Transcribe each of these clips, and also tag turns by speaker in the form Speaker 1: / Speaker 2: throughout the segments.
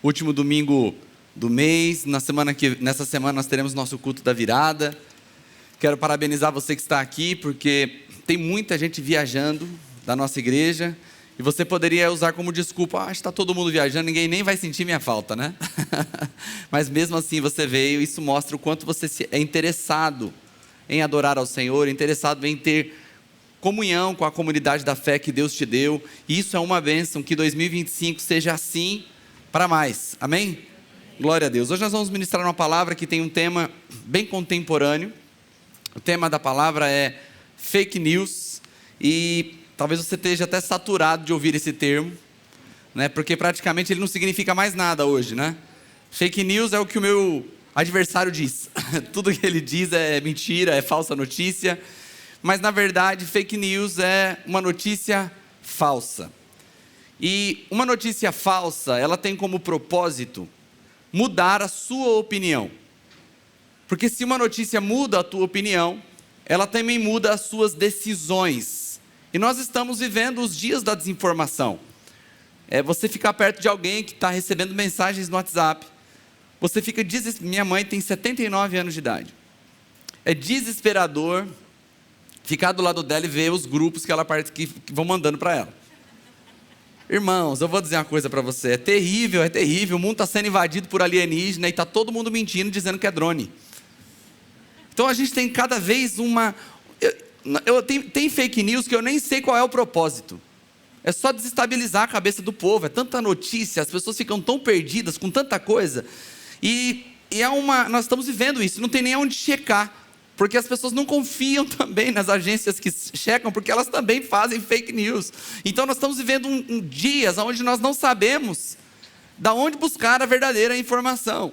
Speaker 1: último domingo do mês. Nessa semana nós teremos nosso culto da virada. Quero parabenizar você que está aqui, porque tem muita gente viajando da nossa igreja, e você poderia usar como desculpa: está todo mundo viajando, ninguém nem vai sentir minha falta, né? Mas mesmo assim você veio. Isso mostra o quanto você é interessado em adorar ao Senhor, interessado em ter comunhão com a comunidade da fé que Deus te deu. Isso é uma bênção. Que 2025 seja assim para mais, amém? Glória a Deus. Hoje nós vamos ministrar uma palavra que tem um tema bem contemporâneo. O tema da palavra é fake news, e talvez você esteja até saturado de ouvir esse termo, né? Porque praticamente ele não significa mais nada hoje, né? Fake news é o que o meu adversário diz. Tudo que ele diz é mentira, é falsa notícia. Mas na verdade, fake news é uma notícia falsa. E uma notícia falsa, ela tem como propósito mudar a sua opinião. Porque se uma notícia muda a tua opinião, ela também muda as suas decisões. E nós estamos vivendo os dias da desinformação. É você ficar perto de alguém que está recebendo mensagens no WhatsApp. Você fica desesperado. Minha mãe tem 79 anos de idade. É desesperador ficar do lado dela e ver os grupos que vão mandando para ela. Irmãos, eu vou dizer uma coisa para você. É terrível. O mundo está sendo invadido por alienígena e está todo mundo mentindo, dizendo que é drone. Então a gente tem cada vez uma... Tem fake news que eu nem sei qual é o propósito. É só desestabilizar a cabeça do povo. É tanta notícia, as pessoas ficam tão perdidas com tanta coisa. Nós estamos vivendo isso, não tem nem onde checar. Porque as pessoas não confiam também nas agências que checam, porque elas também fazem fake news. Então nós estamos vivendo dias onde nós não sabemos de onde buscar a verdadeira informação.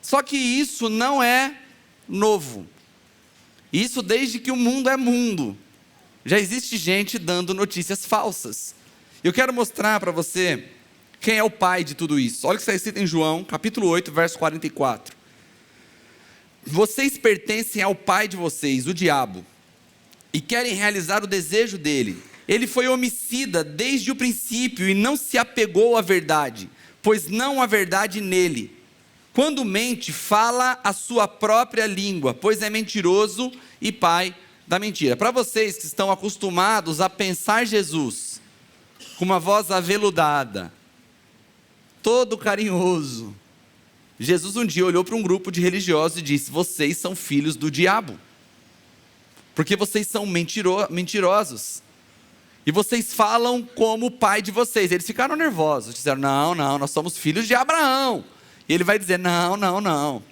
Speaker 1: Só que isso não é novo. Isso desde que o mundo é mundo. Já existe gente dando notícias falsas. Eu quero mostrar para você quem é o pai de tudo isso. Olha o que está escrito em João, capítulo 8, verso 44. Vocês pertencem ao pai de vocês, o diabo, e querem realizar o desejo dele. Ele foi homicida desde o princípio e não se apegou à verdade, pois não há verdade nele. Quando mente, fala a sua própria língua, pois é mentiroso e pai da mentira. Para vocês que estão acostumados a pensar Jesus com uma voz aveludada, todo carinhoso, Jesus um dia olhou para um grupo de religiosos e disse: vocês são filhos do diabo, porque vocês são mentirosos, e vocês falam como o pai de vocês. Eles ficaram nervosos, disseram: não, nós somos filhos de Abraão. E ele vai dizer: não.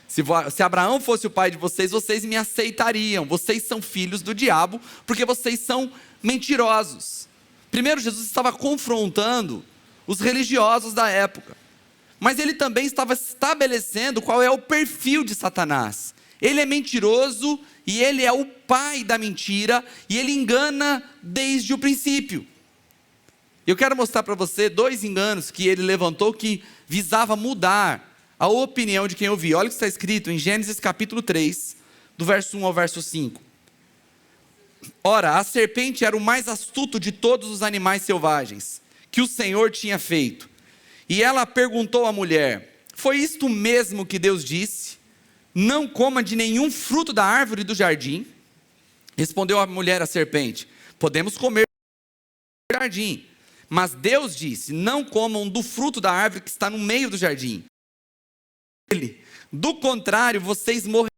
Speaker 1: Se Abraão fosse o pai de vocês, vocês me aceitariam. Vocês são filhos do diabo, porque vocês são mentirosos. Primeiro, Jesus estava confrontando os religiosos da época, mas ele também estava estabelecendo qual é o perfil de Satanás. Ele é mentiroso e ele é o pai da mentira, e ele engana desde o princípio. Eu quero mostrar para você 2 enganos que ele levantou que visava mudar a opinião de quem ouvia. Olha o que está escrito em Gênesis capítulo 3, do verso 1 ao verso 5. Ora, a serpente era o mais astuto de todos os animais selvagens que o Senhor tinha feito. E ela perguntou à mulher: foi isto mesmo que Deus disse? Não coma de nenhum fruto da árvore do jardim? Respondeu a mulher à serpente: podemos comer do jardim. Mas Deus disse: não comam do fruto da árvore que está no meio do jardim. Do contrário, vocês morrerão.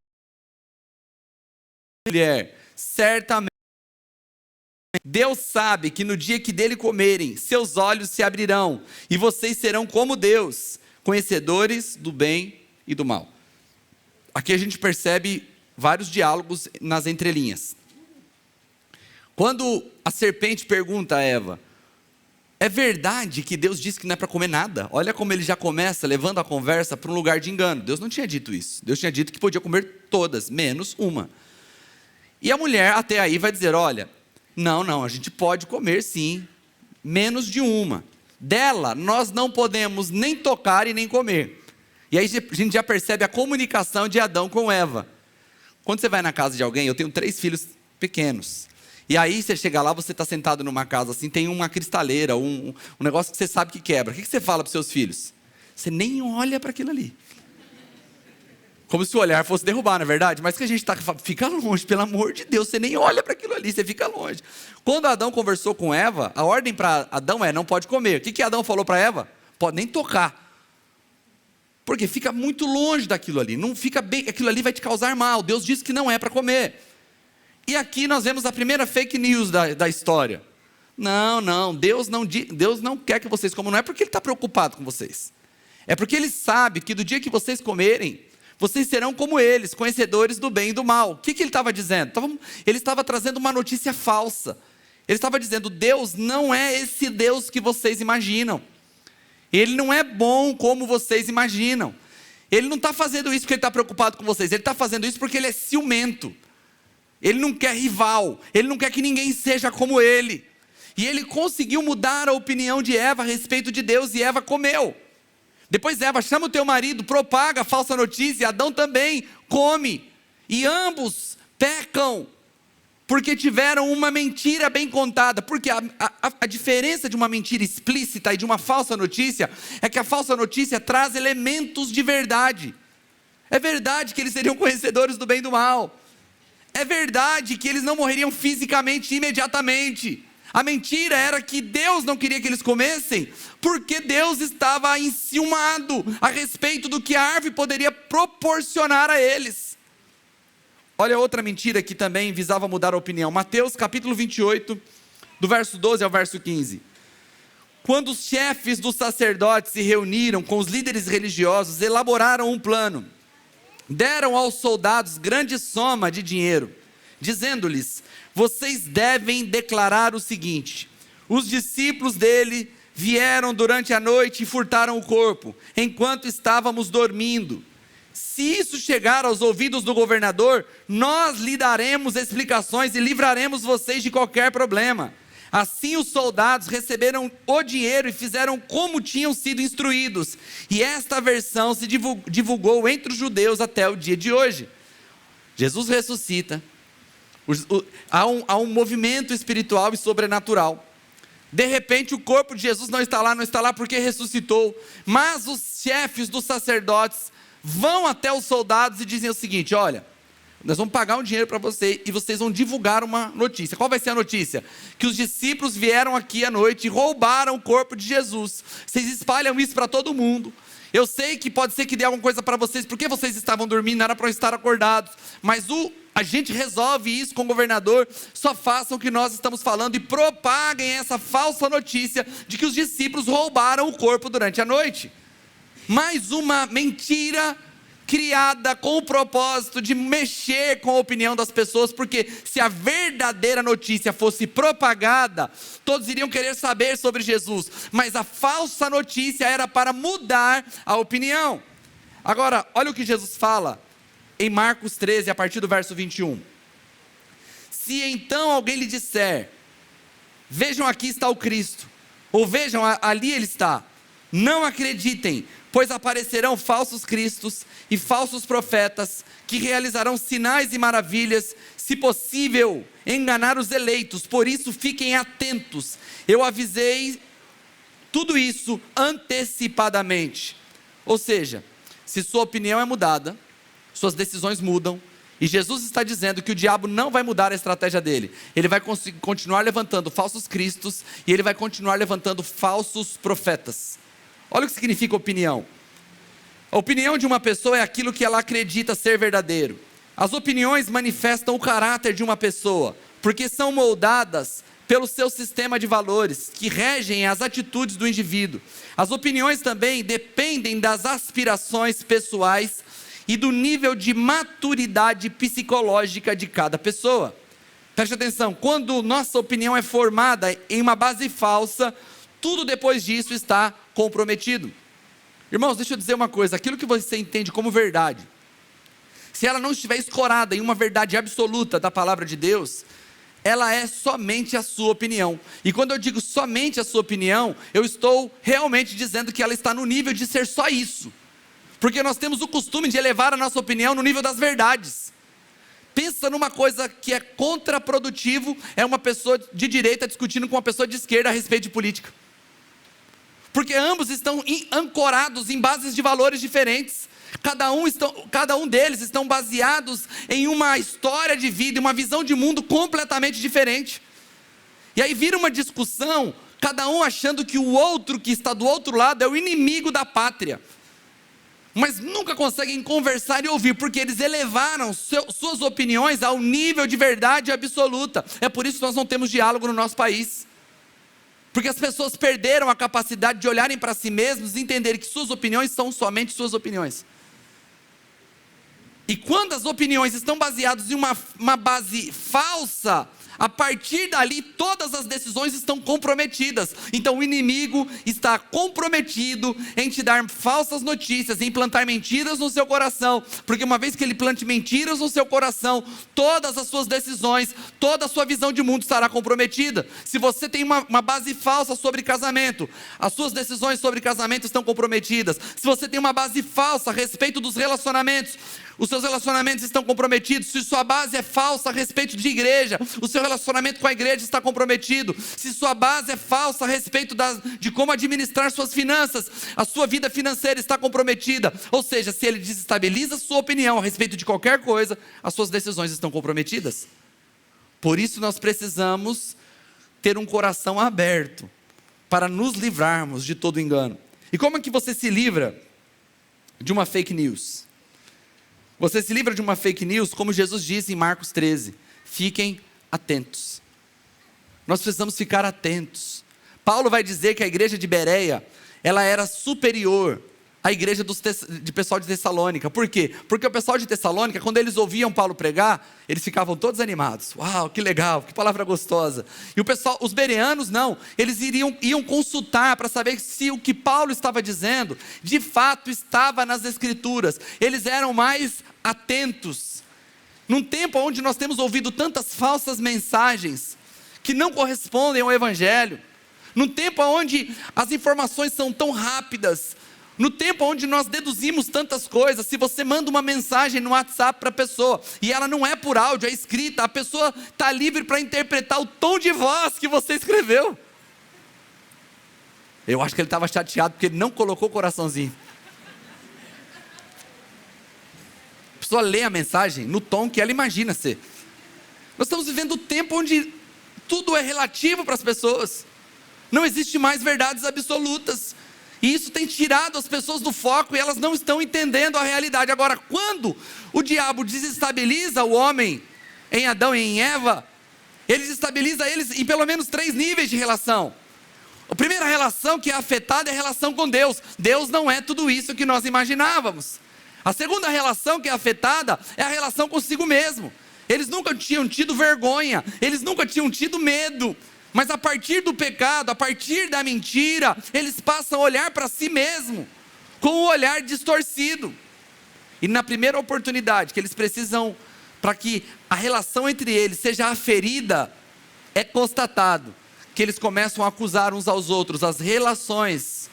Speaker 1: Mulher, certamente Deus sabe que no dia que dele comerem, seus olhos se abrirão, e vocês serão como Deus, conhecedores do bem e do mal. Aqui a gente percebe vários diálogos nas entrelinhas. Quando a serpente pergunta a Eva: é verdade que Deus disse que não é para comer nada? Olha como ele já começa levando a conversa para um lugar de engano. Deus não tinha dito isso. Deus tinha dito que podia comer todas, menos uma. E a mulher até aí vai dizer: olha, não, a gente pode comer sim, menos de uma. Dela nós não podemos nem tocar e nem comer. E aí a gente já percebe a comunicação de Adão com Eva. Quando você vai na casa de alguém, eu tenho 3 filhos pequenos. E aí você chega lá, você está sentado numa casa assim, tem uma cristaleira, um negócio que você sabe que quebra. O que você fala para os seus filhos? você nem olha para aquilo ali. Como se o olhar fosse derrubar, não é verdade? Mas que a gente fica longe, pelo amor de Deus, você nem olha para aquilo ali, você fica longe. Quando Adão conversou com Eva, a ordem para Adão não pode comer. O que Adão falou para Eva? Pode nem tocar. Porque fica muito longe daquilo ali, não fica bem, aquilo ali vai te causar mal. Deus disse que não é para comer. E aqui nós vemos a primeira fake news da história. Não, Deus não quer que vocês comam, não é porque Ele está preocupado com vocês. É porque Ele sabe que do dia que vocês comerem, vocês serão como eles, conhecedores do bem e do mal. O que Ele estava dizendo? Ele estava trazendo uma notícia falsa. Ele estava dizendo, Deus não é esse Deus que vocês imaginam. Ele não é bom como vocês imaginam. Ele não está fazendo isso porque Ele está preocupado com vocês. Ele está fazendo isso porque Ele é ciumento. Ele não quer rival. Ele não quer que ninguém seja como Ele. E Ele conseguiu mudar a opinião de Eva a respeito de Deus, e Eva comeu. Depois Eva, chama o teu marido, propaga a falsa notícia, e Adão também come. E ambos pecam, porque tiveram uma mentira bem contada. Porque a diferença de uma mentira explícita e de uma falsa notícia, é que a falsa notícia traz elementos de verdade. É verdade que eles seriam conhecedores do bem e do mal. É verdade que eles não morreriam fisicamente imediatamente. A mentira era que Deus não queria que eles comessem, porque Deus estava enciumado a respeito do que a árvore poderia proporcionar a eles. Olha outra mentira que também visava mudar a opinião. Mateus capítulo 28, do verso 12 ao verso 15. Quando os chefes dos sacerdotes se reuniram com os líderes religiosos, elaboraram um plano. Deram aos soldados grande soma de dinheiro, dizendo-lhes: vocês devem declarar o seguinte: os discípulos dele vieram durante a noite e furtaram o corpo, enquanto estávamos dormindo. Se isso chegar aos ouvidos do governador, nós lhe daremos explicações e livraremos vocês de qualquer problema. Assim os soldados receberam o dinheiro e fizeram como tinham sido instruídos. E esta versão se divulgou entre os judeus até o dia de hoje. Jesus ressuscita. Há um movimento espiritual e sobrenatural. De repente o corpo de Jesus não está lá porque ressuscitou. Mas os chefes dos sacerdotes vão até os soldados e dizem o seguinte: olha, nós vamos pagar um dinheiro para você e vocês vão divulgar uma notícia. Qual vai ser a notícia? Que os discípulos vieram aqui à noite e roubaram o corpo de Jesus. Vocês espalham isso para todo mundo. Eu sei que pode ser que dê alguma coisa para vocês, porque vocês estavam dormindo, não era para estar acordados. Mas a gente resolve isso com o governador. Só façam o que nós estamos falando e propaguem essa falsa notícia de que os discípulos roubaram o corpo durante a noite. Mais uma mentira criada com o propósito de mexer com a opinião das pessoas, porque se a verdadeira notícia fosse propagada, todos iriam querer saber sobre Jesus, mas a falsa notícia era para mudar a opinião. Agora, olha o que Jesus fala em Marcos 13, a partir do verso 21. Se então alguém lhe disser: vejam, aqui está o Cristo, ou vejam, ali ele está, não acreditem, pois aparecerão falsos cristos e falsos profetas, que realizarão sinais e maravilhas, se possível, enganar os eleitos. Por isso fiquem atentos, eu avisei tudo isso antecipadamente. Ou seja, se sua opinião é mudada, suas decisões mudam, e Jesus está dizendo que o diabo não vai mudar a estratégia dele. Ele vai continuar levantando falsos cristos, e ele vai continuar levantando falsos profetas. Olha o que significa opinião. A opinião de uma pessoa é aquilo que ela acredita ser verdadeiro. As opiniões manifestam o caráter de uma pessoa, porque são moldadas pelo seu sistema de valores, que regem as atitudes do indivíduo. As opiniões também dependem das aspirações pessoais e do nível de maturidade psicológica de cada pessoa. Preste atenção, quando nossa opinião é formada em uma base falsa, tudo depois disso está comprometido. Irmãos, deixa eu dizer uma coisa: aquilo que você entende como verdade, se ela não estiver escorada em uma verdade absoluta da palavra de Deus, ela é somente a sua opinião. E quando eu digo somente a sua opinião, eu estou realmente dizendo que ela está no nível de ser só isso, porque nós temos o costume de elevar a nossa opinião no nível das verdades. Pensa numa coisa que é contraprodutivo, é uma pessoa de direita discutindo com uma pessoa de esquerda a respeito de política. porque ambos estão ancorados em bases de valores diferentes. Cada um deles estão baseados em uma história de vida, uma visão de mundo completamente diferente. E aí vira uma discussão, cada um achando que o outro que está do outro lado é o inimigo da pátria. Mas nunca conseguem conversar e ouvir, porque eles elevaram suas opiniões ao nível de verdade absoluta. É por isso que nós não temos diálogo no nosso país. Porque as pessoas perderam a capacidade de olharem para si mesmos e entenderem que suas opiniões são somente suas opiniões. E quando as opiniões estão baseadas em uma base falsa, a partir dali todas as decisões estão comprometidas. Então o inimigo está comprometido em te dar falsas notícias, em implantar mentiras no seu coração, porque uma vez que ele plante mentiras no seu coração, todas as suas decisões, toda a sua visão de mundo estará comprometida. Se você tem uma base falsa sobre casamento, as suas decisões sobre casamento estão comprometidas. Se você tem uma base falsa a respeito dos relacionamentos, os seus relacionamentos estão comprometidos. Se sua base é falsa a respeito de igreja, o seu relacionamento com a igreja está comprometido. Se sua base é falsa a respeito de como administrar suas finanças, a sua vida financeira está comprometida. Ou seja, se ele desestabiliza a sua opinião a respeito de qualquer coisa, as suas decisões estão comprometidas. Por isso nós precisamos ter um coração aberto para nos livrarmos de todo engano. E como é que você se livra de uma fake news? Você se livra de uma fake news, como Jesus disse em Marcos 13, fiquem atentos. Nós precisamos ficar atentos. Paulo vai dizer que a igreja de Bereia, ela era superior à igreja de pessoal de Tessalônica. Por quê? Porque o pessoal de Tessalônica, quando eles ouviam Paulo pregar, eles ficavam todos animados. Uau, que legal, que palavra gostosa. E os bereanos não, eles iam consultar para saber se o que Paulo estava dizendo, de fato estava nas escrituras. Eles eram mais atentos. Num tempo onde nós temos ouvido tantas falsas mensagens, que não correspondem ao evangelho, num tempo onde as informações são tão rápidas, no tempo onde nós deduzimos tantas coisas, se você manda uma mensagem no WhatsApp para a pessoa, e ela não é por áudio, é escrita, a pessoa está livre para interpretar o tom de voz que você escreveu. Eu acho que ele estava chateado, porque ele não colocou o coraçãozinho. A pessoa lê a mensagem no tom que ela imagina ser. Nós estamos vivendo um tempo onde tudo é relativo para as pessoas. Não existe mais verdades absolutas. E isso tem tirado as pessoas do foco e elas não estão entendendo a realidade. Agora, quando o diabo desestabiliza o homem em Adão e em Eva, ele desestabiliza eles em pelo menos 3 níveis de relação. A primeira relação que é afetada é a relação com Deus. Deus não é tudo isso que nós imaginávamos. A segunda relação que é afetada é a relação consigo mesmo. Eles nunca tinham tido vergonha, eles nunca tinham tido medo. Mas a partir do pecado, a partir da mentira, eles passam a olhar para si mesmo com um olhar distorcido. E na primeira oportunidade que eles precisam, para que a relação entre eles seja aferida, é constatado que eles começam a acusar uns aos outros. As relações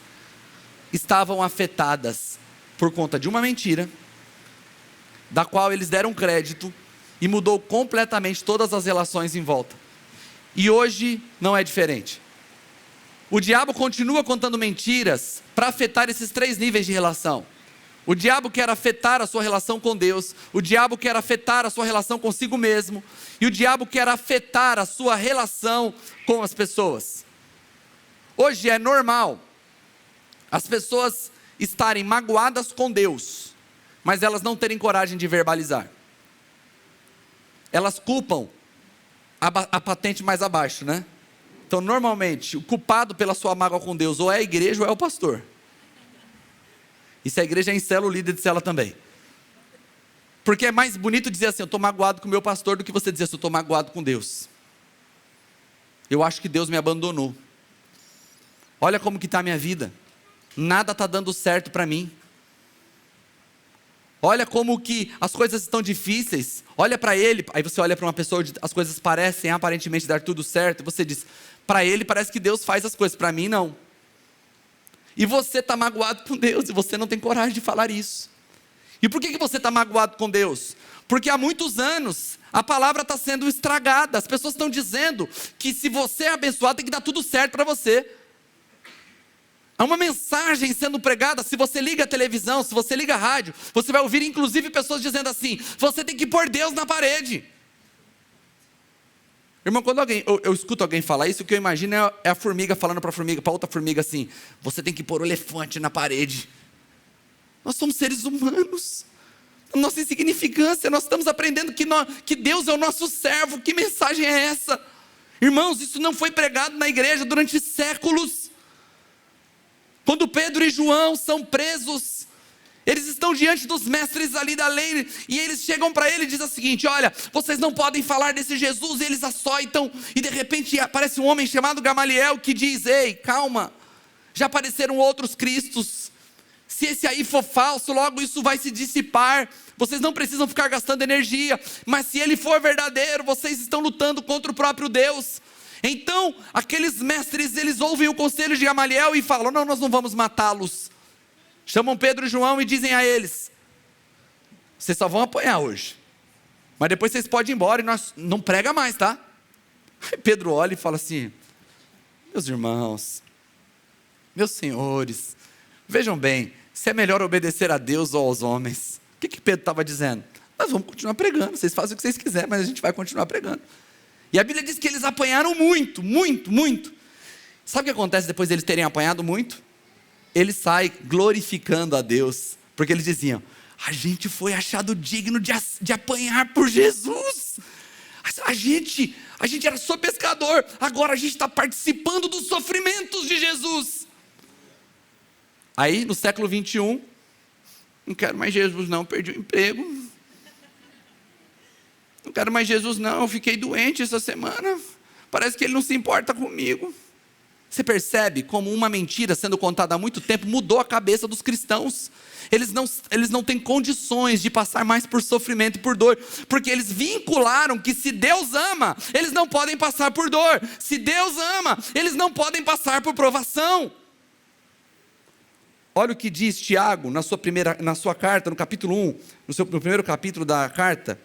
Speaker 1: estavam afetadas por conta de uma mentira, da qual eles deram crédito, e mudou completamente todas as relações em volta. E hoje não é diferente. O diabo continua contando mentiras para afetar esses 3 níveis de relação. O diabo quer afetar a sua relação com Deus, o diabo quer afetar a sua relação consigo mesmo, e o diabo quer afetar a sua relação com as pessoas. Hoje é normal as pessoas estarem magoadas com Deus, mas elas não terem coragem de verbalizar. Elas culpam a patente mais abaixo, né? Então, normalmente, o culpado pela sua mágoa com Deus ou é a igreja ou é o pastor. E se a igreja é em célula, o líder de célula também. Porque é mais bonito dizer assim, eu estou magoado com o meu pastor, do que você dizer assim, eu estou magoado com Deus. Eu acho que Deus me abandonou. Olha como que está a minha vida. Nada está dando certo para mim. Olha como que as coisas estão difíceis. Olha para ele. Aí você olha para uma pessoa onde as coisas parecem aparentemente dar tudo certo. E você diz, para ele parece que Deus faz as coisas, para mim não. E você está magoado com Deus e você não tem coragem de falar isso. E por que você está magoado com Deus? Porque há muitos anos a palavra está sendo estragada. As pessoas estão dizendo que se você é abençoado tem que dar tudo certo para você. Há uma mensagem sendo pregada. Se você liga a televisão, se você liga a rádio, você vai ouvir inclusive pessoas dizendo assim: você tem que pôr Deus na parede. Irmão, quando eu escuto alguém falar isso, o que eu imagino é a formiga falando para outra formiga assim: você tem que pôr o elefante na parede. Nós somos seres humanos. Nossa insignificância, nós estamos aprendendo que Deus é o nosso servo. Que mensagem é essa? Irmãos, isso não foi pregado na igreja durante séculos. Quando Pedro e João são presos, eles estão diante dos mestres ali da lei, e eles chegam para ele e dizem o seguinte: olha, vocês não podem falar desse Jesus. E eles açoitam, e de repente aparece um homem chamado Gamaliel que diz: ei, calma, já apareceram outros cristos. Se esse aí for falso, logo isso vai se dissipar. Vocês não precisam ficar gastando energia. Mas se ele for verdadeiro, vocês estão lutando contra o próprio Deus. Então, aqueles mestres, eles ouvem o conselho de Gamaliel e falam: não, nós não vamos matá-los. Chamam Pedro e João e dizem a eles: vocês só vão apanhar hoje, mas depois vocês podem ir embora e nós não prega mais, tá? Aí Pedro olha e fala assim: meus irmãos, meus senhores, vejam bem, se é melhor obedecer a Deus ou aos homens. O que Pedro estava dizendo? Nós vamos continuar pregando, vocês fazem o que vocês quiserem, mas a gente vai continuar pregando. E a Bíblia diz que eles apanharam muito, muito, muito. Sabe o que acontece depois deles terem apanhado muito? Eles saem glorificando a Deus, porque eles diziam: a gente foi achado digno de apanhar por Jesus. A gente era só pescador, agora a gente está participando dos sofrimentos de Jesus. Aí no século 21, não quero mais Jesus não, perdi o emprego. Não quero mais Jesus não, eu fiquei doente essa semana, parece que ele não se importa comigo. Você percebe como uma mentira sendo contada há muito tempo mudou a cabeça dos cristãos. Eles não têm condições de passar mais por sofrimento e por dor, porque eles vincularam que se Deus ama, eles não podem passar por dor. Se Deus ama, eles não podem passar por provação. Olha o que diz Tiago na sua carta, no capítulo 1, no primeiro capítulo da carta.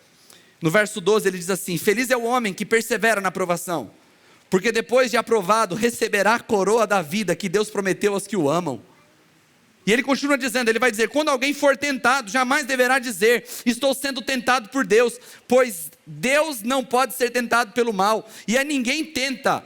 Speaker 1: No verso 12 ele diz assim: feliz é o homem que persevera na provação, porque depois de aprovado receberá a coroa da vida que Deus prometeu aos que o amam. E ele continua dizendo, ele vai dizer: quando alguém for tentado, jamais deverá dizer: estou sendo tentado por Deus, pois Deus não pode ser tentado pelo mal, e a ninguém tenta.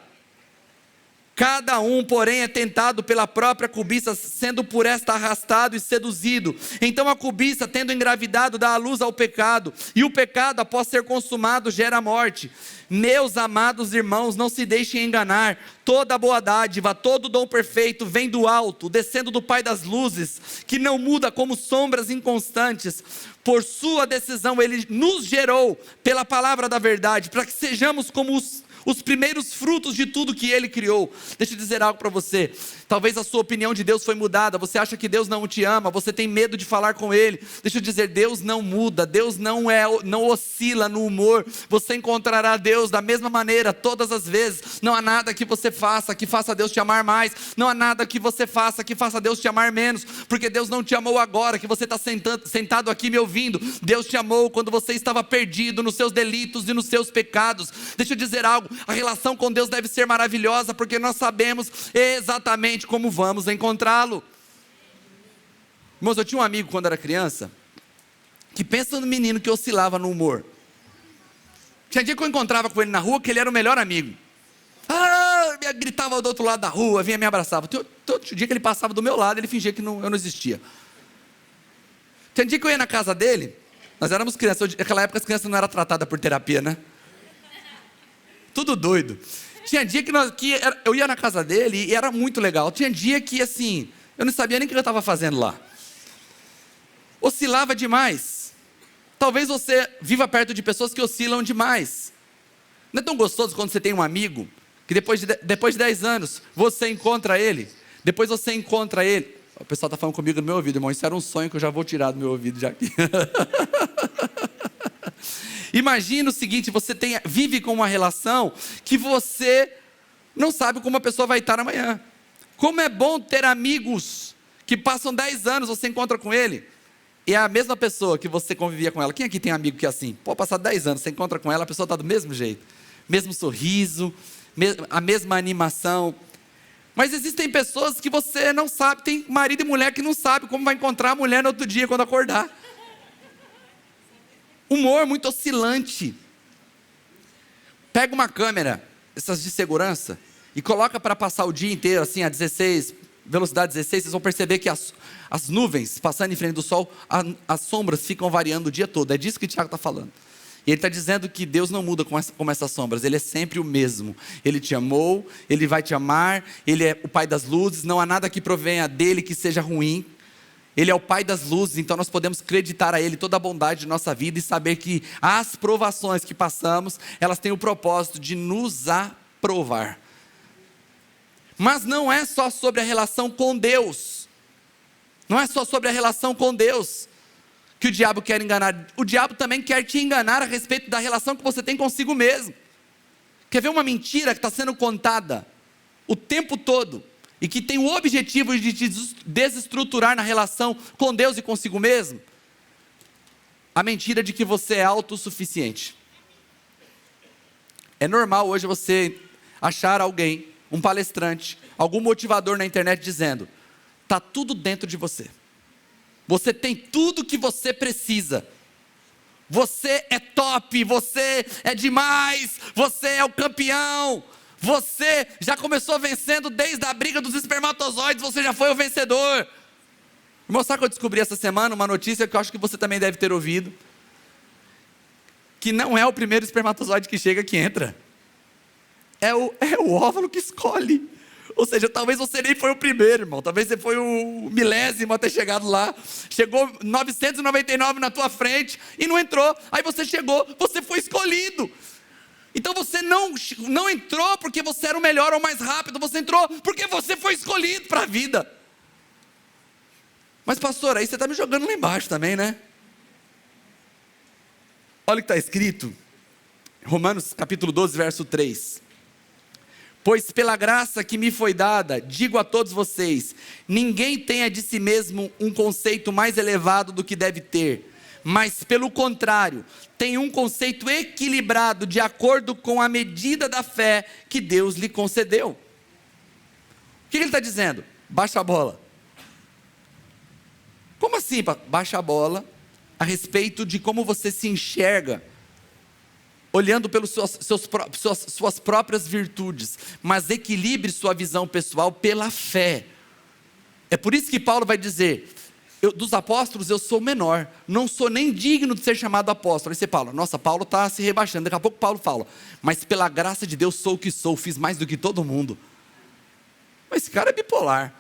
Speaker 1: Cada um, porém, é tentado pela própria cobiça, sendo por esta arrastado e seduzido. Então a cobiça, tendo engravidado, dá a luz ao pecado, e o pecado, após ser consumado, gera a morte. Meus amados irmãos, não se deixem enganar. Toda boa dádiva, todo dom perfeito vem do alto, descendo do Pai das luzes, que não muda como sombras inconstantes. Por sua decisão ele nos gerou pela palavra da verdade, para que sejamos como os primeiros frutos de tudo que Ele criou. Deixa eu dizer algo para você. Talvez a sua opinião de Deus foi mudada. Você acha que Deus não te ama. Você tem medo de falar com Ele. Deixa eu dizer, Deus não muda. Deus não oscila no humor. Você encontrará Deus da mesma maneira todas as vezes. Não há nada que você faça que faça Deus te amar mais. Não há nada que você faça que faça Deus te amar menos. Porque Deus não te amou agora que você está sentado aqui me ouvindo. Deus te amou quando você estava perdido nos seus delitos e nos seus pecados. Deixa eu dizer algo. A relação com Deus deve ser maravilhosa, porque nós sabemos exatamente como vamos encontrá-lo. Irmãos, eu tinha um amigo quando era criança, que pensa no menino que oscilava no humor. Tinha dia que eu encontrava com ele na rua, que ele era o melhor amigo. Gritava do outro lado da rua, vinha me abraçava. Todo dia que ele passava do meu lado, ele fingia que eu não existia. Tinha dia que eu ia na casa dele, nós éramos crianças, naquela época as crianças não eram tratadas por terapia, né? Tudo doido. Tinha dia que eu ia na casa dele e era muito legal. Tinha dia que assim, eu não sabia nem o que eu estava fazendo lá. Oscilava demais. Talvez você viva perto de pessoas que oscilam demais. Não é tão gostoso quando você tem um amigo, que depois de 10 anos, você encontra ele. Depois você encontra ele. O pessoal está falando comigo no meu ouvido, irmão. Isso era um sonho que eu já vou tirar do meu ouvido já aqui. Imagina o seguinte, você vive com uma relação que você não sabe como a pessoa vai estar amanhã. Como é bom ter amigos que passam 10 anos, você encontra com ele, e é a mesma pessoa que você convivia com ela. Quem aqui tem amigo que é assim? Pode passar 10 anos, você encontra com ela, a pessoa está do mesmo jeito. Mesmo sorriso, a mesma animação. Mas existem pessoas que você não sabe, tem marido e mulher que não sabe como vai encontrar a mulher no outro dia quando acordar. Humor muito oscilante. Pega uma câmera, essas de segurança, e coloca para passar o dia inteiro assim a 16, velocidade 16, vocês vão perceber que as nuvens passando em frente do sol, as sombras ficam variando o dia todo. É disso que o Tiago está falando. E ele está dizendo que Deus não muda como essas sombras, Ele é sempre o mesmo. Ele te amou, Ele vai te amar, Ele é o Pai das luzes, não há nada que provenha dEle que seja ruim. Ele é o Pai das luzes, então nós podemos acreditar a Ele toda a bondade de nossa vida e saber que as provações que passamos, elas têm o propósito de nos aprovar. Mas não é só sobre a relação com Deus, não é só sobre a relação com Deus que o diabo quer enganar. O diabo também quer te enganar a respeito da relação que você tem consigo mesmo. Quer ver uma mentira que está sendo contada o tempo todo e que tem o objetivo de te desestruturar na relação com Deus e consigo mesmo? A mentira de que você é autossuficiente. É normal hoje você achar alguém, um palestrante, algum motivador na internet dizendo: está tudo dentro de você. Você tem tudo que você precisa. Você é top, você é demais, você é o campeão. Você já começou vencendo desde a briga dos espermatozoides, você já foi o vencedor. Vou mostrar que eu descobri essa semana uma notícia que eu acho que você também deve ter ouvido. Que não é o primeiro espermatozoide que chega que entra. É o óvulo que escolhe. Ou seja, talvez você nem foi o primeiro, irmão. Talvez você foi o milésimo a ter chegado lá. Chegou 999 na tua frente e não entrou. Aí você chegou, você foi escolhido. Então você não entrou porque você era o melhor ou o mais rápido. Você entrou porque você foi escolhido para a vida. Mas pastor, aí você está me jogando lá embaixo também, né? Olha o que está escrito. Romanos capítulo 12, verso 3. Pois pela graça que me foi dada, digo a todos vocês, ninguém tenha de si mesmo um conceito mais elevado do que deve ter, mas pelo contrário, tem um conceito equilibrado de acordo com a medida da fé que Deus lhe concedeu. O que ele está dizendo? Baixa a bola. Como assim? Baixa a bola a respeito de como você se enxerga, olhando pelas suas próprias virtudes, mas equilibre sua visão pessoal pela fé. É por isso que Paulo vai dizer, dos apóstolos eu sou menor, não sou nem digno de ser chamado apóstolo. Aí você fala, nossa, Paulo está se rebaixando. Daqui a pouco Paulo fala, mas pela graça de Deus sou o que sou, fiz mais do que todo mundo. Mas esse cara é bipolar.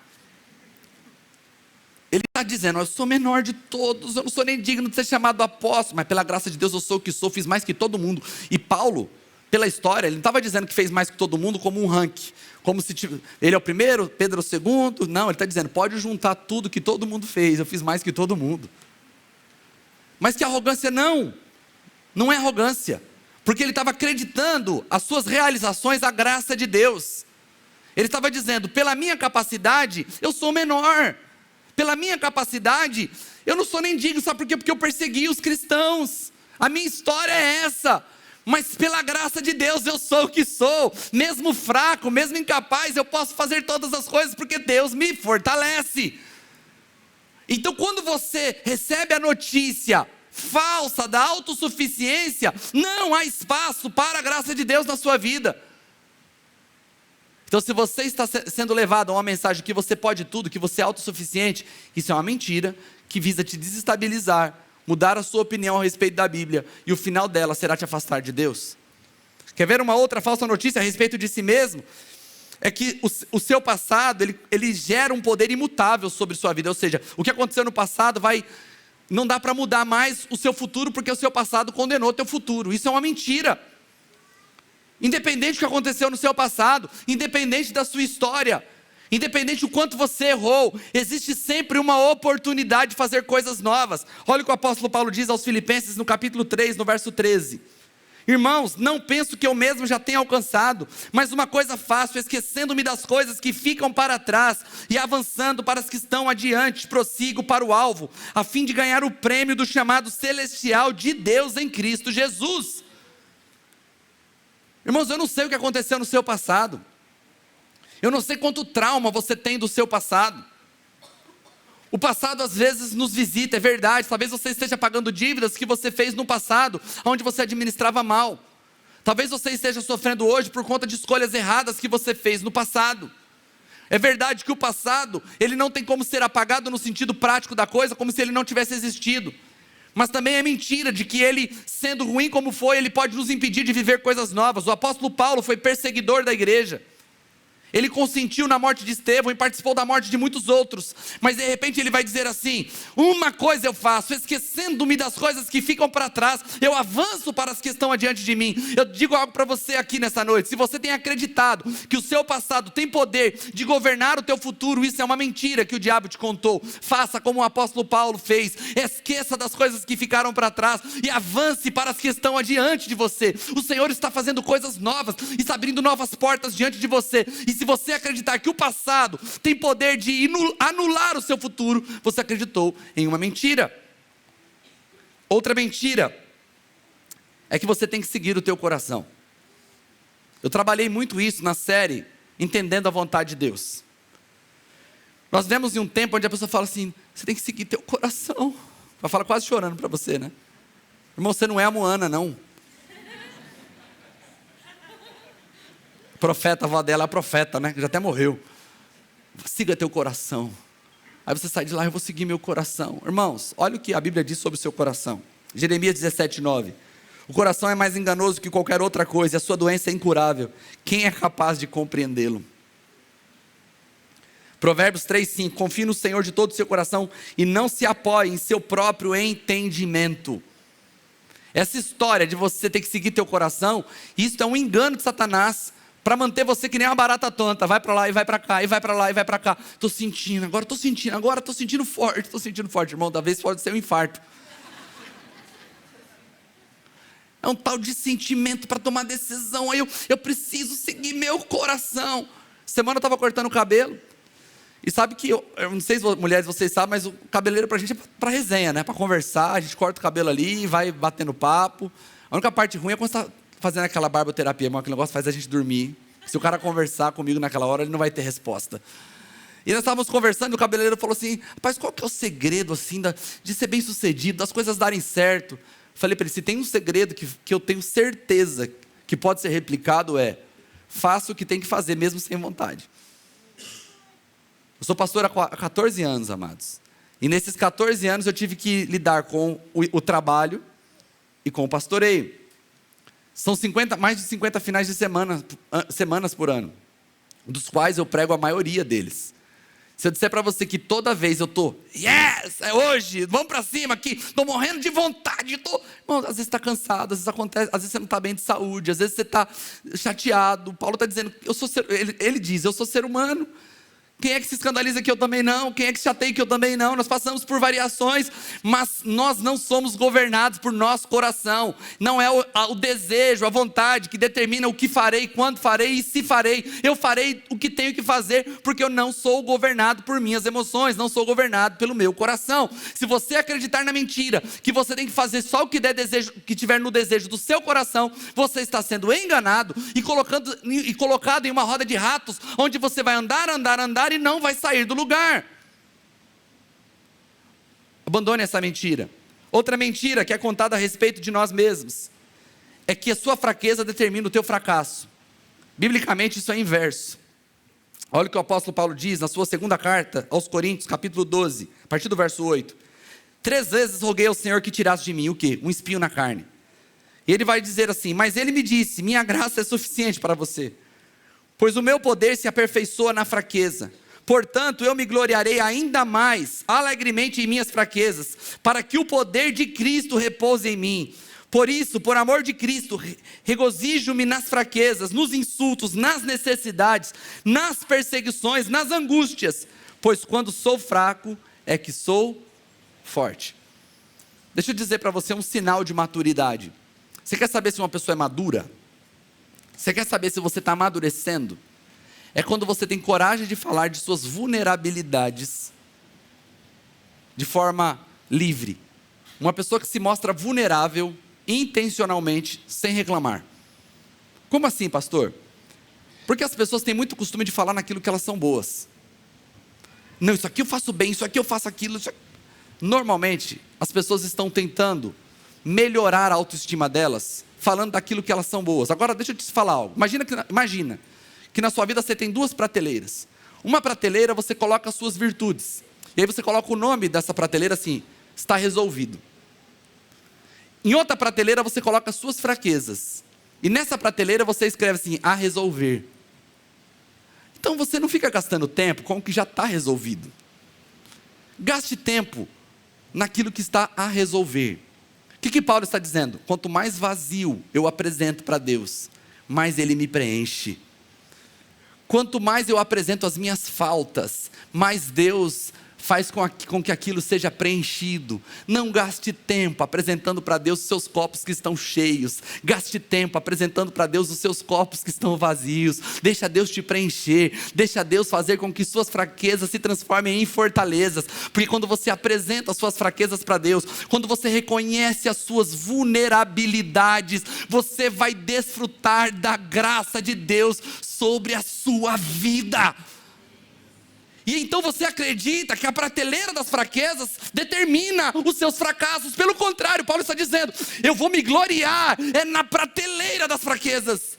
Speaker 1: Ele está dizendo, eu sou menor de todos, eu não sou nem digno de ser chamado apóstolo, mas pela graça de Deus eu sou o que sou, fiz mais que todo mundo. E Paulo, pela história, ele não estava dizendo que fez mais que todo mundo como um ranking, como se ele é o primeiro, Pedro é o segundo. Não, ele está dizendo, pode juntar tudo que todo mundo fez, eu fiz mais que todo mundo. Mas que arrogância não é arrogância, porque ele estava acreditando as suas realizações à graça de Deus. Ele estava dizendo, pela minha capacidade, eu sou menor. Pela minha capacidade, eu não sou nem digno, sabe por quê? Porque eu persegui os cristãos, a minha história é essa, mas pela graça de Deus eu sou o que sou, mesmo fraco, mesmo incapaz, eu posso fazer todas as coisas porque Deus me fortalece. Então quando você recebe a notícia falsa da autossuficiência, não há espaço para a graça de Deus na sua vida. Então se você está sendo levado a uma mensagem que você pode tudo, que você é autossuficiente, isso é uma mentira, que visa te desestabilizar, mudar a sua opinião a respeito da Bíblia, e o final dela será te afastar de Deus. Quer ver uma outra falsa notícia a respeito de si mesmo? É que o seu passado, ele gera um poder imutável sobre sua vida, ou seja, o que aconteceu no passado não dá para mudar mais o seu futuro, porque o seu passado condenou o teu futuro. Isso é uma mentira. Independente do que aconteceu no seu passado, independente da sua história, independente do quanto você errou, existe sempre uma oportunidade de fazer coisas novas. Olha o que o apóstolo Paulo diz aos Filipenses no capítulo 3, no verso 13. Irmãos, não penso que eu mesmo já tenha alcançado, mas uma coisa faço, esquecendo-me das coisas que ficam para trás e avançando para as que estão adiante, prossigo para o alvo, a fim de ganhar o prêmio do chamado celestial de Deus em Cristo Jesus. Irmãos, eu não sei o que aconteceu no seu passado, Eu não sei quanto trauma você tem do seu passado. O passado às vezes nos visita, é verdade. Talvez você esteja pagando dívidas que você fez no passado, onde você administrava mal. Talvez você esteja sofrendo hoje por conta de escolhas erradas que você fez no passado. É verdade que o passado, ele não tem como ser apagado no sentido prático da coisa, como se ele não tivesse existido. Mas também é mentira de que ele, sendo ruim como foi, ele pode nos impedir de viver coisas novas. O apóstolo Paulo foi perseguidor da igreja. Ele consentiu na morte de Estevão e participou da morte de muitos outros. Mas de repente ele vai dizer assim: uma coisa eu faço, esquecendo-me das coisas que ficam para trás, eu avanço para as que estão adiante de mim. Eu digo algo para você aqui nessa noite: se você tem acreditado que o seu passado tem poder de governar o teu futuro, isso é uma mentira que o diabo te contou. Faça como o apóstolo Paulo fez: esqueça das coisas que ficaram para trás e avance para as que estão adiante de você. O Senhor está fazendo coisas novas, está abrindo novas portas diante de você. E se você acreditar que o passado tem poder de anular o seu futuro, você acreditou em uma mentira. Outra mentira é que você tem que seguir o teu coração. Eu trabalhei muito isso na série Entendendo a Vontade de Deus. Nós vemos em um tempo onde a pessoa fala assim: você tem que seguir teu coração. Ela fala quase chorando para você, né? Irmão, você não é a Moana, não. Profeta, a avó dela é a profeta, né? Já até morreu. Siga teu coração. Aí você sai de lá: eu vou seguir meu coração. Irmãos, olha o que a Bíblia diz sobre o seu coração. Jeremias 17:9. O coração é mais enganoso que qualquer outra coisa, e a sua doença é incurável. Quem é capaz de compreendê-lo? Provérbios 3:5. Confie no Senhor de todo o seu coração e não se apoie em seu próprio entendimento. Essa história de você ter que seguir teu coração, isso é um engano de Satanás, para manter você que nem uma barata tonta. Vai para lá e vai para cá, e vai para lá e vai para cá. Estou sentindo forte, irmão. Talvez pode ser um infarto. É um tal de sentimento para tomar decisão. Aí eu preciso seguir meu coração. Semana eu estava cortando o cabelo. E sabe que, eu não sei se mulheres vocês sabem, mas o cabeleireiro para a gente é para resenha, né? Para conversar. A gente corta o cabelo ali, vai batendo papo. A única parte ruim é quando você está fazendo aquela barboterapia, irmão. Aquele negócio faz a gente dormir. Se o cara conversar comigo naquela hora, ele não vai ter resposta. E nós estávamos conversando e o cabeleireiro falou assim: rapaz, qual que é o segredo assim de ser bem sucedido, das coisas darem certo? Falei para ele: se tem um segredo que eu tenho certeza que pode ser replicado, faça o que tem que fazer mesmo sem vontade. Eu sou pastor há 14 anos, amados. E nesses 14 anos eu tive que lidar com o trabalho e com o pastoreio. São mais de 50 finais de semanas por ano, dos quais eu prego a maioria deles. Se eu disser para você que toda vez eu estou, yes, é hoje, vamos para cima aqui, estou morrendo de vontade, Irmão, às vezes está cansado, às vezes acontece, às vezes você não está bem de saúde, às vezes você está chateado. Paulo está dizendo, ele diz, eu sou ser humano. Quem é que se escandaliza que eu também não? Quem é que se chateia que eu também não? Nós passamos por variações, mas nós não somos governados por nosso coração. Não é o desejo, a vontade que determina o que farei, quando farei e se farei. Eu farei o que tenho que fazer, porque eu não sou governado por minhas emoções, não sou governado pelo meu coração. Se você acreditar na mentira, que você tem que fazer só o que der desejo, que tiver no desejo do seu coração, você está sendo enganado e colocado em uma roda de ratos, onde você vai andar e não vai sair do lugar. Abandone essa mentira. Outra mentira que é contada a respeito de nós mesmos é que a sua fraqueza determina o teu fracasso. Biblicamente isso é inverso. Olha o que o apóstolo Paulo diz na sua segunda carta aos Coríntios, capítulo 12, a partir do verso 8. 3 vezes roguei ao Senhor que tirasse de mim o quê? Um espinho na carne. E ele vai dizer assim: mas ele me disse, minha graça é suficiente para você, pois o meu poder se aperfeiçoa na fraqueza. Portanto, eu me gloriarei ainda mais, alegremente em minhas fraquezas, para que o poder de Cristo repouse em mim. Por isso, por amor de Cristo, regozijo-me nas fraquezas, nos insultos, nas necessidades, nas perseguições, nas angústias, pois quando sou fraco, é que sou forte. Deixa eu dizer para você um sinal de maturidade. Você quer saber se uma pessoa é madura? Você quer saber se você está amadurecendo? É quando você tem coragem de falar de suas vulnerabilidades de forma livre. Uma pessoa que se mostra vulnerável intencionalmente, sem reclamar. Como assim, pastor? Porque as pessoas têm muito costume de falar naquilo que elas são boas. Não, isso aqui eu faço bem, isso aqui eu faço aquilo. Normalmente, as pessoas estão tentando melhorar a autoestima delas, falando daquilo que elas são boas. Agora, deixa eu te falar algo. Imagina que na sua vida você tem 2 prateleiras. Uma prateleira você coloca as suas virtudes. E aí você coloca o nome dessa prateleira assim, está resolvido. Em outra prateleira você coloca as suas fraquezas. E nessa prateleira você escreve assim, a resolver. Então você não fica gastando tempo com o que já está resolvido. Gaste tempo naquilo que está a resolver. O que Paulo está dizendo? Quanto mais vazio eu apresento para Deus, mais Ele me preenche. Quanto mais eu apresento as minhas faltas, mais Deus faz com que aquilo seja preenchido. Não gaste tempo apresentando para Deus os seus copos que estão cheios. Gaste tempo apresentando para Deus os seus copos que estão vazios. Deixa Deus te preencher. Deixa Deus fazer com que suas fraquezas se transformem em fortalezas. Porque quando você apresenta as suas fraquezas para Deus, quando você reconhece as suas vulnerabilidades, você vai desfrutar da graça de Deus sobre a sua vida. E então você acredita que a prateleira das fraquezas determina os seus fracassos. Pelo contrário, Paulo está dizendo, eu vou me gloriar na prateleira das fraquezas.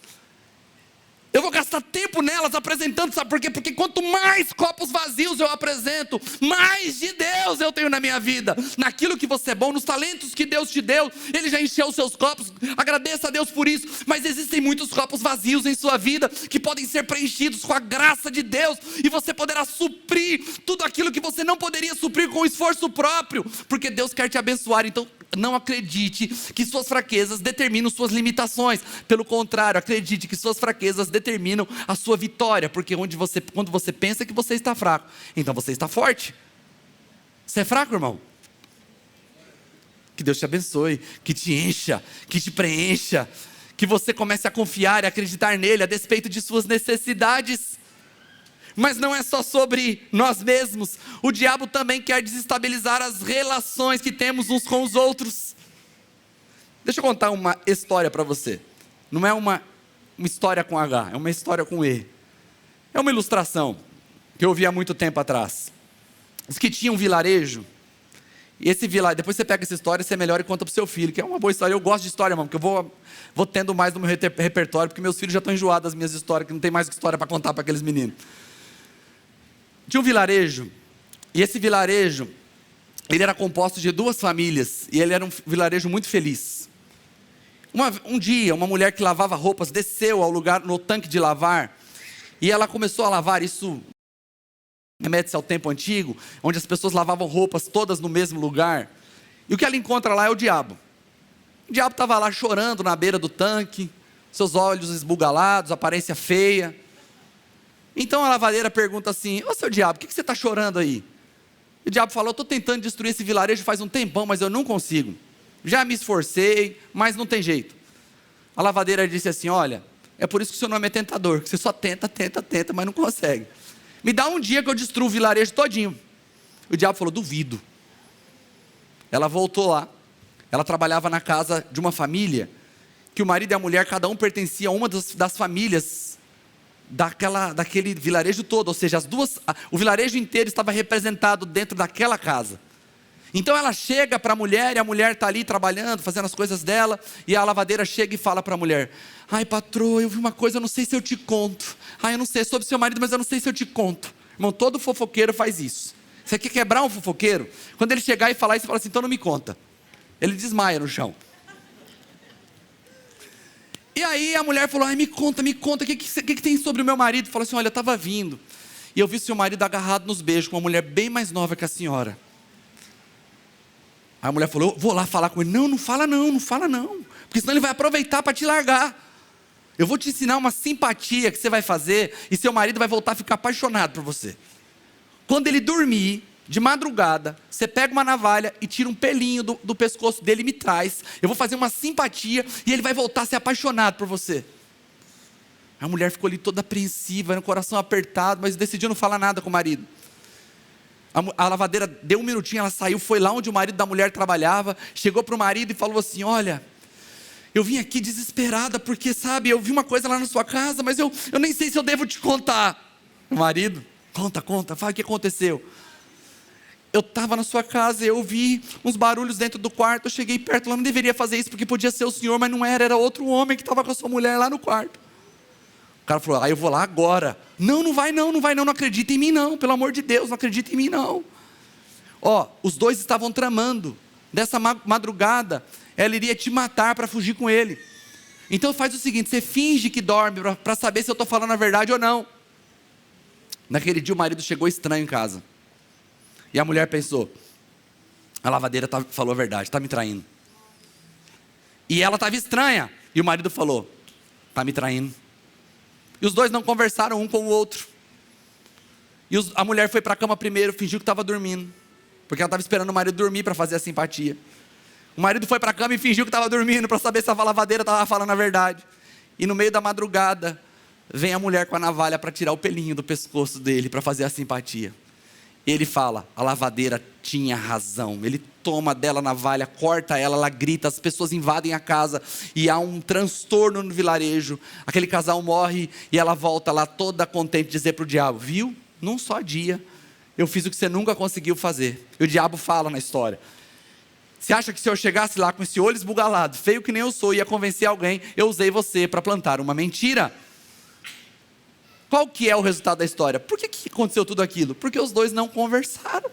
Speaker 1: Eu vou gastar tempo nelas apresentando, sabe por quê? Porque quanto mais copos vazios eu apresento, mais de Deus eu tenho na minha vida. Naquilo que você é bom, nos talentos que Deus te deu, Ele já encheu os seus copos, agradeça a Deus por isso. Mas existem muitos copos vazios em sua vida, que podem ser preenchidos com a graça de Deus, e você poderá suprir tudo aquilo que você não poderia suprir com esforço próprio, porque Deus quer te abençoar. Então não acredite que suas fraquezas determinam suas limitações. Pelo contrário, acredite que suas fraquezas determinam a sua vitória. Porque quando você pensa que você está fraco, então você está forte. Você é fraco, irmão? Que Deus te abençoe, que te encha, que te preencha, que você comece a confiar e acreditar nele a despeito de suas necessidades. Mas não é só sobre nós mesmos. O diabo também quer desestabilizar as relações que temos uns com os outros. Deixa eu contar uma história para você. Não é uma história com H, é uma história com E. É uma ilustração que eu ouvi há muito tempo atrás. Diz que tinha um vilarejo. E esse vilarejo, depois você pega essa história, você melhora e conta para o seu filho, que é uma boa história. Eu gosto de história, irmão, porque eu vou tendo mais no meu repertório, porque meus filhos já estão enjoados das minhas histórias, que não tem mais história para contar para aqueles meninos. Tinha um vilarejo, e esse vilarejo, ele era composto de 2 famílias, e ele era um vilarejo muito feliz. Um dia, uma mulher que lavava roupas, desceu ao lugar, no tanque de lavar, e ela começou a lavar. Isso remete-se ao tempo antigo, onde as pessoas lavavam roupas todas no mesmo lugar, e o que ela encontra lá é o diabo. O diabo estava lá chorando na beira do tanque, seus olhos esbugalados, aparência feia. Então a lavadeira pergunta assim, ô seu diabo, o que você está chorando aí? E o diabo falou, eu estou tentando destruir esse vilarejo faz um tempão, mas eu não consigo. Já me esforcei, mas não tem jeito. A lavadeira disse assim, olha, é por isso que o seu nome é tentador, que você só tenta, mas não consegue. Me dá um dia que eu destruo o vilarejo todinho. O diabo falou, duvido. Ela voltou lá, ela trabalhava na casa de uma família, que o marido e a mulher, cada um pertencia a uma das famílias, daquele vilarejo todo, ou seja, o vilarejo inteiro estava representado dentro daquela casa. Então ela chega para a mulher, e a mulher está ali trabalhando, fazendo as coisas dela, e a lavadeira chega e fala para a mulher, ai patroa, eu vi uma coisa, eu não sei se eu te conto, eu não sei, é sobre seu marido, mas eu não sei se eu te conto. Irmão, todo fofoqueiro faz isso. Você quer quebrar um fofoqueiro? Quando ele chegar e falar isso, você fala assim, então não me conta. Ele desmaia no chão. E aí a mulher falou, me conta, o que tem sobre o meu marido? Falou assim, olha, eu estava vindo, e eu vi seu marido agarrado nos beijos, com uma mulher bem mais nova que a senhora. Aí a mulher falou, eu vou lá falar com ele. Não fala não, porque senão ele vai aproveitar para te largar. Eu vou te ensinar uma simpatia que você vai fazer, e seu marido vai voltar a ficar apaixonado por você. Quando ele dormir, de madrugada, você pega uma navalha e tira um pelinho do pescoço dele e me traz. Eu vou fazer uma simpatia e ele vai voltar a ser apaixonado por você. A mulher ficou ali toda apreensiva, no coração apertado, mas decidiu não falar nada com o marido. A lavadeira deu um minutinho, ela saiu, foi lá onde o marido da mulher trabalhava, chegou para o marido e falou assim, olha, eu vim aqui desesperada, porque sabe, eu vi uma coisa lá na sua casa, mas eu nem sei se eu devo te contar. O marido, conta, fala o que aconteceu. Eu estava na sua casa e eu vi uns barulhos dentro do quarto, eu cheguei perto, ela não deveria fazer isso, porque podia ser o senhor, mas não era outro homem que estava com a sua mulher lá no quarto. O cara falou, eu vou lá agora. Não vai não, não acredita em mim não, pelo amor de Deus, não acredita em mim não. Os dois estavam tramando, dessa madrugada, ela iria te matar para fugir com ele. Então faz o seguinte, você finge que dorme, para saber se eu estou falando a verdade ou não. Naquele dia o marido chegou estranho em casa, e a mulher pensou, a lavadeira falou a verdade, está me traindo. E ela estava estranha, e o marido falou, está me traindo. E os dois não conversaram um com o outro. E a mulher foi para a cama primeiro, fingiu que estava dormindo, porque ela estava esperando o marido dormir para fazer a simpatia. O marido foi para a cama e fingiu que estava dormindo, para saber se a lavadeira estava falando a verdade. E no meio da madrugada, vem a mulher com a navalha para tirar o pelinho do pescoço dele, para fazer a simpatia. Ele fala, a lavadeira tinha razão. Ele toma dela a navalha, corta ela grita, as pessoas invadem a casa, e há um transtorno no vilarejo. Aquele casal morre, e ela volta lá toda contente, dizer para o diabo, viu, num só dia, eu fiz o que você nunca conseguiu fazer. E o diabo fala na história, você acha que se eu chegasse lá com esse olho esbugalado, feio que nem eu sou, ia convencer alguém, eu usei você para plantar uma mentira? Qual que é o resultado da história? Por que aconteceu tudo aquilo? Porque os dois não conversaram.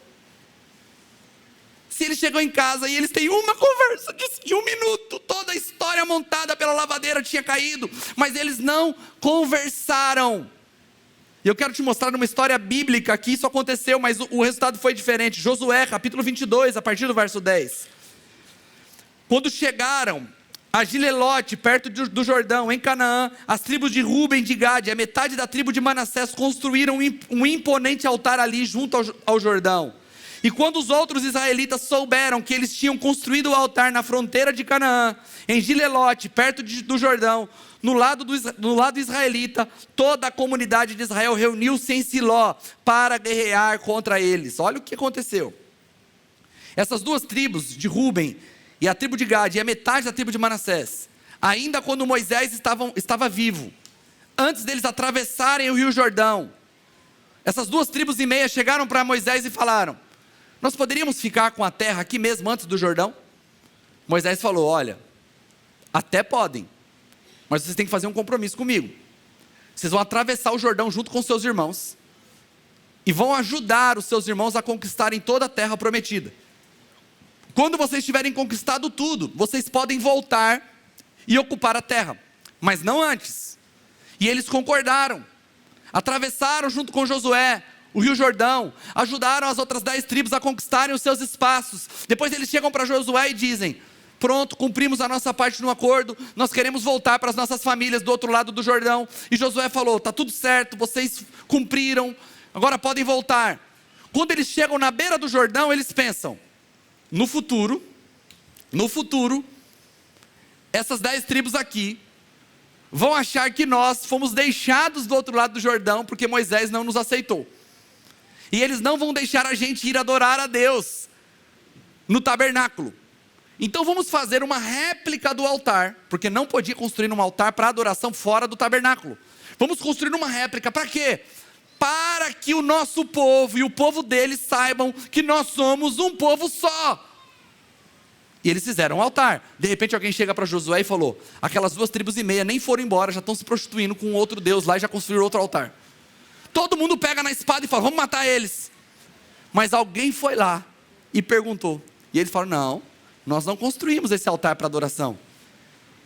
Speaker 1: Se ele chegou em casa e eles têm uma conversa de 1 minuto, toda a história montada pela lavadeira tinha caído, mas eles não conversaram. E eu quero te mostrar numa história bíblica que isso aconteceu, mas o resultado foi diferente. Josué, capítulo 22, a partir do verso 10. Quando chegaram a Gilelote, perto do Jordão, em Canaã, as tribos de Ruben e de Gade, a metade da tribo de Manassés, construíram um imponente altar ali junto ao Jordão. E quando os outros israelitas souberam que eles tinham construído o altar na fronteira de Canaã, em Gilelote, perto do Jordão, no lado israelita, toda a comunidade de Israel reuniu-se em Siló para guerrear contra eles. Olha o que aconteceu. Essas duas tribos de Ruben e a tribo de Gade, e a metade da tribo de Manassés, ainda quando Moisés estava vivo, antes deles atravessarem o rio Jordão, essas 2,5 tribos chegaram para Moisés e falaram, nós poderíamos ficar com a terra aqui mesmo antes do Jordão? Moisés falou, olha, até podem, mas vocês têm que fazer um compromisso comigo. Vocês vão atravessar o Jordão junto com seus irmãos, e vão ajudar os seus irmãos a conquistarem toda a terra prometida. Quando vocês tiverem conquistado tudo, vocês podem voltar e ocupar a terra, mas não antes. E eles concordaram, atravessaram junto com Josué o rio Jordão, ajudaram as outras 10 tribos a conquistarem os seus espaços. Depois eles chegam para Josué e dizem, pronto, cumprimos a nossa parte no acordo, nós queremos voltar para as nossas famílias do outro lado do Jordão. E Josué falou, está tudo certo, vocês cumpriram, agora podem voltar. Quando eles chegam na beira do Jordão, eles pensam, no futuro, essas 10 tribos aqui, vão achar que nós fomos deixados do outro lado do Jordão, porque Moisés não nos aceitou. E eles não vão deixar a gente ir adorar a Deus, no tabernáculo. Então vamos fazer uma réplica do altar, porque não podia construir um altar para adoração fora do tabernáculo. Vamos construir uma réplica, para quê? Para que o nosso povo e o povo deles saibam que nós somos um povo só. E eles fizeram um altar. De repente alguém chega para Josué e falou, aquelas 2,5 tribos nem foram embora, já estão se prostituindo com outro Deus lá e já construíram outro altar. Todo mundo pega na espada e fala, vamos matar eles. Mas alguém foi lá e perguntou. E eles falaram, não, nós não construímos esse altar para adoração.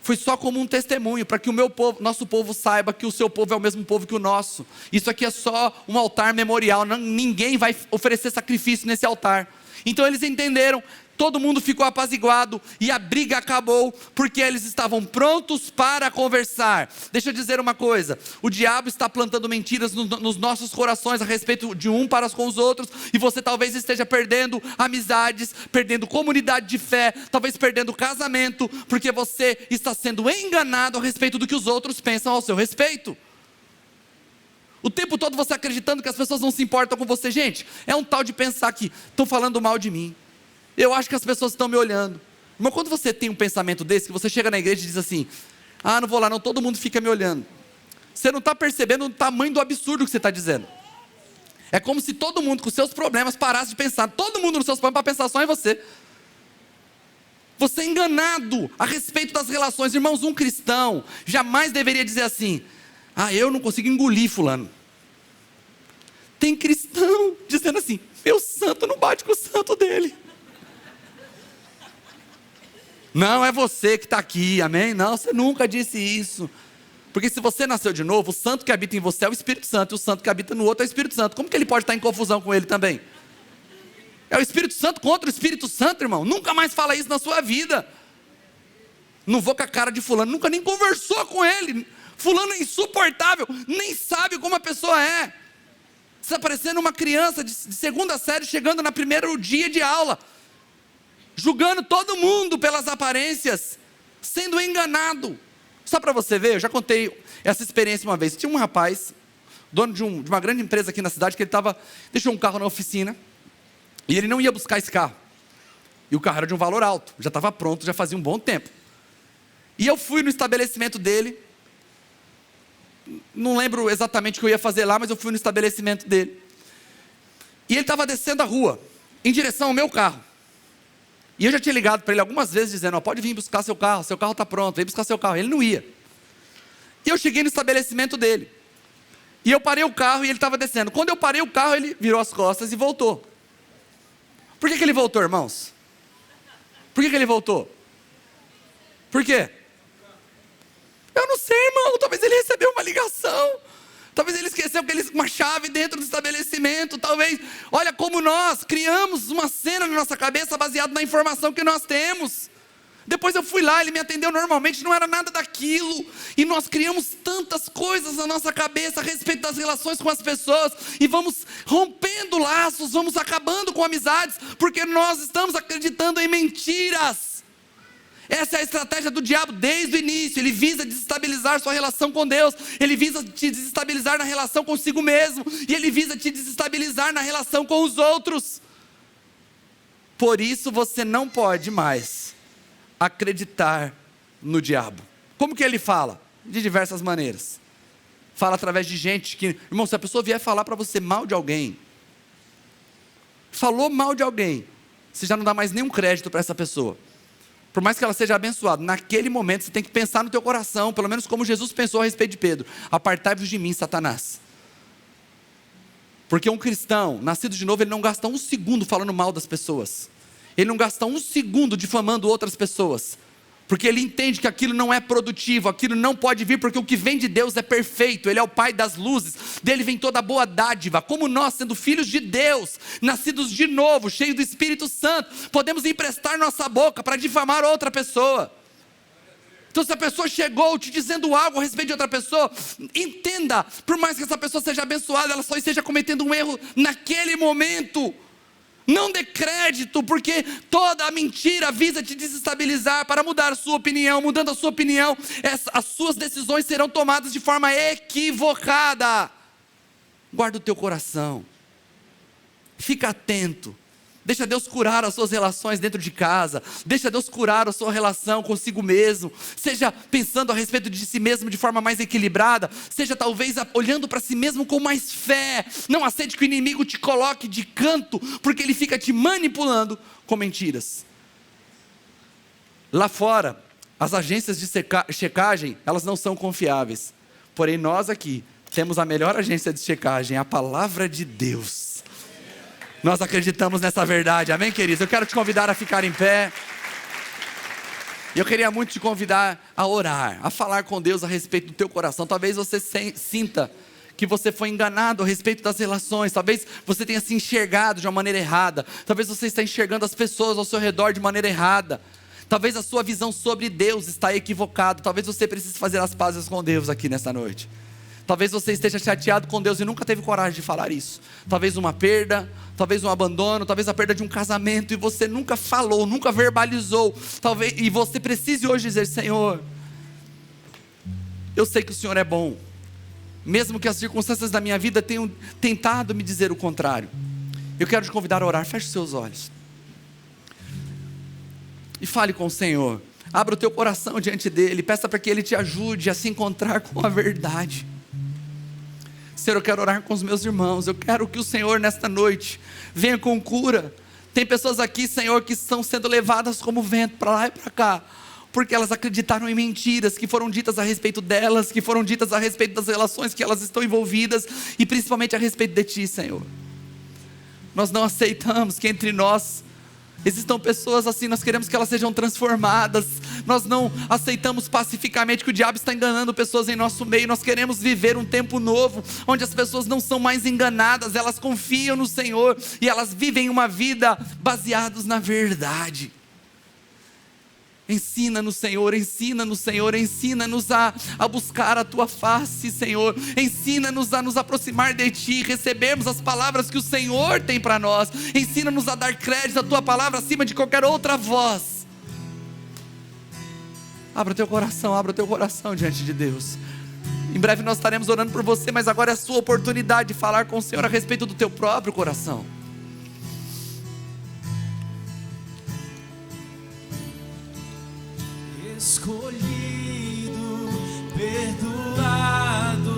Speaker 1: Foi só como um testemunho, para que o nosso povo saiba que o seu povo é o mesmo povo que o nosso. Isso aqui é só um altar memorial, ninguém vai oferecer sacrifício nesse altar. Então eles entenderam, todo mundo ficou apaziguado e a briga acabou, porque eles estavam prontos para conversar. Deixa eu dizer uma coisa, o diabo está plantando mentiras nos nossos corações a respeito de um para com os outros, e você talvez esteja perdendo amizades, perdendo comunidade de fé, talvez perdendo casamento, porque você está sendo enganado a respeito do que os outros pensam ao seu respeito. O tempo todo você acreditando que as pessoas não se importam com você. Gente, é um tal de pensar que estão falando mal de mim, eu acho que as pessoas estão me olhando, Irmão, quando você tem um pensamento desse, que você chega na igreja e diz assim, não vou lá não, todo mundo fica me olhando. Você não está percebendo o tamanho do absurdo que você está dizendo. É como se todo mundo com seus problemas parasse de pensar, todo mundo nos seus problemas para pensar só em você. Você é enganado a respeito das relações. Irmãos, um cristão jamais deveria dizer assim, eu não consigo engolir fulano. Tem cristão dizendo assim, meu santo não bate com o santo dele. Não, é você que está aqui, amém? Não, você nunca disse isso. Porque se você nasceu de novo, o santo que habita em você é o Espírito Santo, e o santo que habita no outro é o Espírito Santo. Como que ele pode estar em confusão com ele também? É o Espírito Santo contra o Espírito Santo, irmão. Nunca mais fala isso na sua vida. Não vou com a cara de fulano, nunca nem conversou com ele. Fulano é insuportável, nem sabe como a pessoa é. Você está parecendo uma criança de segunda série chegando no primeiro dia de aula, julgando todo mundo pelas aparências, sendo enganado. Só para você ver, eu já contei essa experiência uma vez. Tinha um rapaz, dono de uma grande empresa aqui na cidade, que ele deixou um carro na oficina, e ele não ia buscar esse carro. E o carro era de um valor alto, já estava pronto, já fazia um bom tempo. E eu fui no estabelecimento dele, não lembro exatamente o que eu ia fazer lá, mas eu fui no estabelecimento dele. E ele estava descendo a rua, em direção ao meu carro. E eu já tinha ligado para ele algumas vezes, dizendo, pode vir buscar seu carro está pronto, vem buscar seu carro. Ele não ia. E eu cheguei no estabelecimento dele. E eu parei o carro e ele estava descendo. Quando eu parei o carro, ele virou as costas e voltou. Por que ele voltou, irmãos? Por que ele voltou? Por quê? Eu não sei, irmão, talvez ele recebeu uma ligação. Talvez ele esqueceu uma chave dentro do estabelecimento. Talvez, olha como nós criamos uma cena na nossa cabeça baseado na informação que nós temos. Depois eu fui lá, ele me atendeu normalmente, não era nada daquilo. E nós criamos tantas coisas na nossa cabeça a respeito das relações com as pessoas. E vamos rompendo laços, vamos acabando com amizades, porque nós estamos acreditando em mentiras. Essa é a estratégia do diabo desde o início. Ele visa desestabilizar sua relação com Deus. Ele visa te desestabilizar na relação consigo mesmo. E ele visa te desestabilizar na relação com os outros. Por isso você não pode mais acreditar no diabo. Como que ele fala? De diversas maneiras. Fala através de gente que... Irmão, se a pessoa vier falar para você mal de alguém, falou mal de alguém, você já não dá mais nenhum crédito para essa pessoa. Por mais que ela seja abençoada, naquele momento você tem que pensar no teu coração, pelo menos como Jesus pensou a respeito de Pedro: apartai-vos de mim, Satanás. Porque um cristão, nascido de novo, ele não gasta um segundo falando mal das pessoas. Ele não gasta um segundo difamando outras pessoas. Porque ele entende que aquilo não é produtivo, aquilo não pode vir, porque o que vem de Deus é perfeito. Ele é o Pai das luzes, dele vem toda a boa dádiva. Como nós, sendo filhos de Deus, nascidos de novo, cheios do Espírito Santo, podemos emprestar nossa boca para difamar outra pessoa. Então, se a pessoa chegou te dizendo algo a respeito de outra pessoa, entenda, por mais que essa pessoa seja abençoada, ela só esteja cometendo um erro naquele momento. Não dê crédito, porque toda a mentira visa te desestabilizar para mudar a sua opinião. Mudando a sua opinião, as suas decisões serão tomadas de forma equivocada. Guarda o teu coração, fica atento. Deixa Deus curar as suas relações dentro de casa. Deixa Deus curar a sua relação consigo mesmo. Seja pensando a respeito de si mesmo de forma mais equilibrada. Seja talvez olhando para si mesmo com mais fé. Não aceite que o inimigo te coloque de canto, porque ele fica te manipulando com mentiras. Lá fora, as agências de checagem, elas não são confiáveis. Porém, nós aqui temos a melhor agência de checagem, a palavra de Deus. Nós acreditamos nessa verdade, amém, queridos? Eu quero te convidar a ficar em pé. E eu queria muito te convidar a orar, a falar com Deus a respeito do teu coração. Talvez você sinta que você foi enganado a respeito das relações. Talvez você tenha se enxergado de uma maneira errada. Talvez você esteja enxergando as pessoas ao seu redor de maneira errada. Talvez a sua visão sobre Deus está equivocada. Talvez você precise fazer as pazes com Deus aqui nessa noite. Talvez você esteja chateado com Deus e nunca teve coragem de falar isso. Talvez uma perda, talvez um abandono, talvez a perda de um casamento, e você nunca falou, nunca verbalizou. Talvez, e você precise hoje dizer: Senhor, eu sei que o Senhor é bom, mesmo que as circunstâncias da minha vida tenham tentado me dizer o contrário. Eu quero te convidar a orar. Feche seus olhos. e fale com o Senhor. Abra o teu coração diante dele, peça para que ele te ajude a se encontrar com a verdade. Senhor, eu quero orar com os meus irmãos, eu quero que o Senhor nesta noite venha com cura. Tem pessoas aqui, Senhor, que estão sendo levadas como vento para lá e para cá, porque elas acreditaram em mentiras que foram ditas a respeito delas, que foram ditas a respeito das relações que elas estão envolvidas, e principalmente a respeito de Ti, Senhor. Nós não aceitamos que entre nós existam pessoas assim, nós queremos que elas sejam transformadas. Nós não aceitamos pacificamente que o diabo está enganando pessoas em nosso meio. Nós queremos viver um tempo novo, onde as pessoas não são mais enganadas, elas confiam no Senhor, e elas vivem uma vida baseadas na verdade. Ensina-nos, Senhor, ensina-nos, Senhor, ensina-nos a buscar a Tua face, Senhor. Ensina-nos a nos aproximar de Ti, recebermos as palavras que o Senhor tem para nós. Ensina-nos a dar crédito à Tua palavra acima de qualquer outra voz. Abra o teu coração diante de Deus. Em breve nós estaremos orando por você, mas agora é a sua oportunidade de falar com o Senhor a respeito do teu próprio coração.
Speaker 2: Escolhido, perdoado,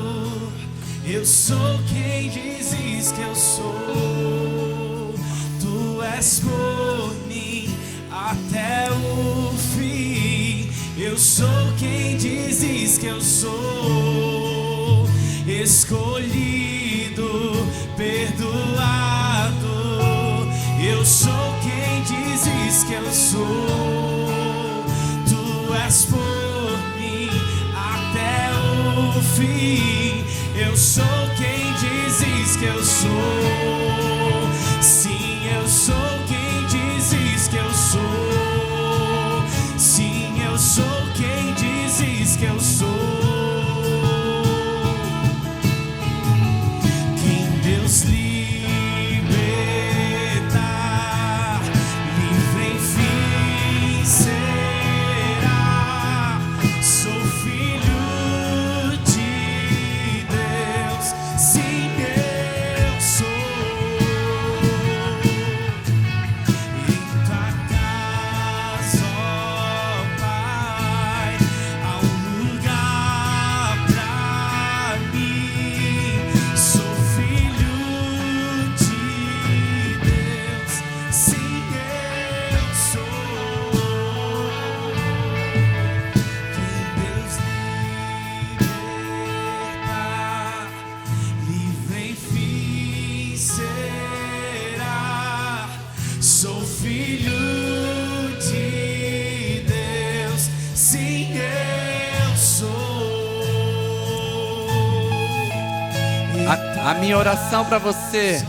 Speaker 2: eu sou quem dizes que eu sou. Tu és por mim até o fim. Eu sou quem dizes que eu sou. Escolhido, perdoado, eu sou quem dizes que eu sou. Tu és por mim até o fim. Eu sou quem dizes que eu sou. Sim, eu sou quem dizes que eu sou. Sim, eu sou quem dizes que eu sou. Quem Deus libertar, livre enfim será. Sou filho de Deus, sim, eu sou. Em tua casa, ó Pai, há um lugar pra mim. Sou filho de Deus, sim, eu sou. Quem Deus libertar, livre enfim será. Sou filho de Deus, sim, eu sou.
Speaker 1: A minha oração para você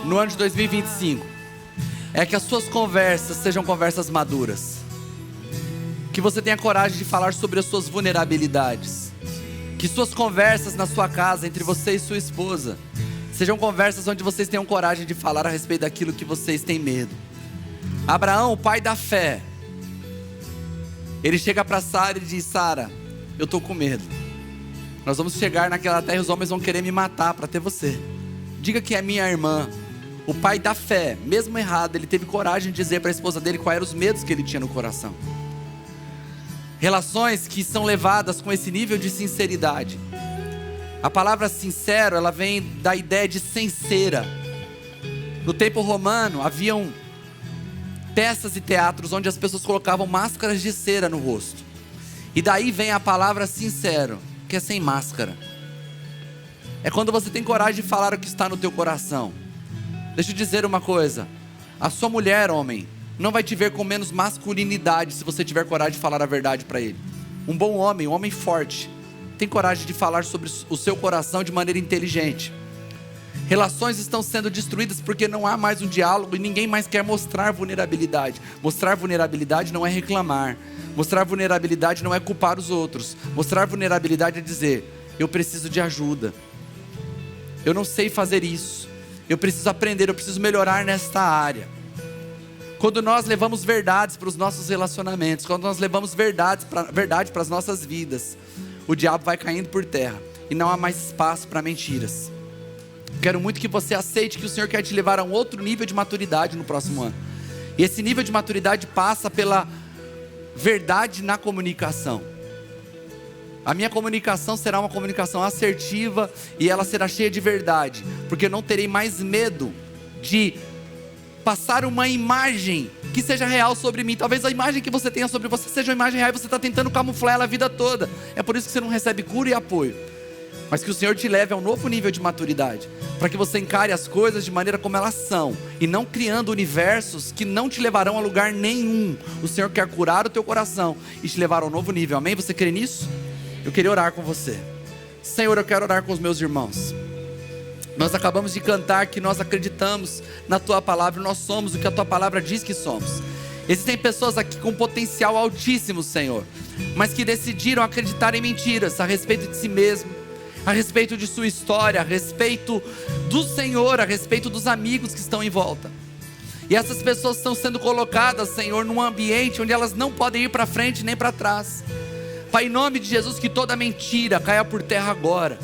Speaker 1: no ano de 2025 é que as suas conversas sejam conversas maduras, que você tenha coragem de falar sobre as suas vulnerabilidades, que suas conversas na sua casa, entre você e sua esposa, sejam conversas onde vocês tenham coragem de falar a respeito daquilo que vocês têm medo. Abraão, o pai da fé, ele chega para Sara e diz: Sara, eu estou com medo. Nós vamos chegar naquela terra e os homens vão querer me matar para ter você. Diga que é minha irmã. O pai da fé, mesmo errado, ele teve coragem de dizer para a esposa dele quais eram os medos que ele tinha no coração. Relações que são levadas com esse nível de sinceridade. A palavra sincero, ela vem da ideia de sincera. No tempo romano, haviam peças e teatros onde as pessoas colocavam máscaras de cera no rosto. E daí vem a palavra sincero, que é sem máscara. É quando você tem coragem de falar o que está no teu coração. Deixa eu dizer uma coisa: a sua mulher, homem, não vai te ver com menos masculinidade se você tiver coragem de falar a verdade para ele. Um bom homem, um homem forte, tem coragem de falar sobre o seu coração de maneira inteligente. Relações estão sendo destruídas porque não há mais um diálogo e ninguém mais quer mostrar vulnerabilidade. Mostrar vulnerabilidade não é reclamar. Mostrar vulnerabilidade não é culpar os outros. Mostrar vulnerabilidade é dizer: eu preciso de ajuda. Eu não sei fazer isso. Eu preciso aprender, eu preciso melhorar nesta área. Quando nós levamos verdades para os nossos relacionamentos, quando nós levamos verdade para as nossas vidas, o diabo vai caindo por terra e não há mais espaço para mentiras. Quero muito que você aceite que o Senhor quer te levar a um outro nível de maturidade no próximo ano. E esse nível de maturidade passa pela verdade na comunicação. A minha comunicação será uma comunicação assertiva e ela será cheia de verdade, porque eu não terei mais medo de passar uma imagem que seja real sobre mim. Talvez a imagem que você tenha sobre você seja uma imagem real e você está tentando camuflar ela a vida toda. É por isso que você não recebe cura e apoio. Mas que o Senhor te leve a um novo nível de maturidade, para que você encare as coisas de maneira como elas são, e não criando universos que não te levarão a lugar nenhum. O Senhor quer curar o teu coração e te levar a um novo nível, amém? Você crê nisso? Eu queria orar com você. Senhor, eu quero orar com os meus irmãos. Nós acabamos de cantar que nós acreditamos na Tua Palavra, nós somos o que a Tua Palavra diz que somos. Existem pessoas aqui com potencial altíssimo, Senhor, mas que decidiram acreditar em mentiras a respeito de si mesmo, a respeito de sua história, a respeito do Senhor, a respeito dos amigos que estão em volta. E essas pessoas estão sendo colocadas, Senhor, num ambiente onde elas não podem ir para frente nem para trás. Pai, em nome de Jesus, que toda mentira caia por terra agora.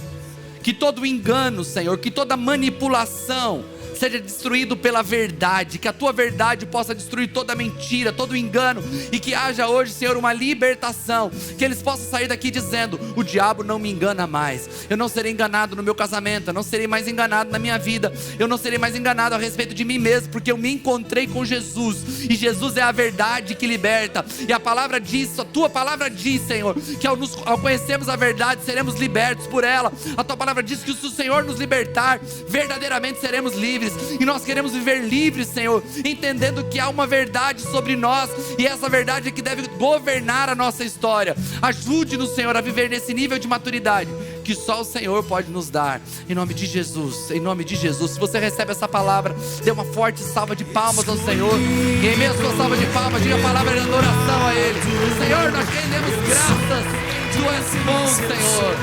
Speaker 1: Que todo engano, Senhor, que toda manipulação seja destruído pela verdade, que a Tua verdade possa destruir toda mentira, todo engano, e que haja hoje, Senhor, uma libertação, que eles possam sair daqui dizendo: o diabo não me engana mais, eu não serei enganado no meu casamento, eu não serei mais enganado na minha vida, eu não serei mais enganado a respeito de mim mesmo, porque eu me encontrei com Jesus, e Jesus é a verdade que liberta, e a palavra diz, a Tua palavra diz, Senhor, que ao conhecermos a verdade, seremos libertos por ela. A Tua palavra diz que se o Senhor nos libertar, verdadeiramente seremos livres. E nós queremos viver livres, Senhor, entendendo que há uma verdade sobre nós, e essa verdade é que deve governar a nossa história. Ajude-nos, Senhor, a viver nesse nível de maturidade que só o Senhor pode nos dar, em nome de Jesus, em nome de Jesus. Se você recebe essa palavra, dê uma forte salva de palmas ao Senhor, e em meio à sua salva de palmas, diga a palavra de adoração a Ele. Senhor, nós rendemos graças, Tu és bom, Senhor,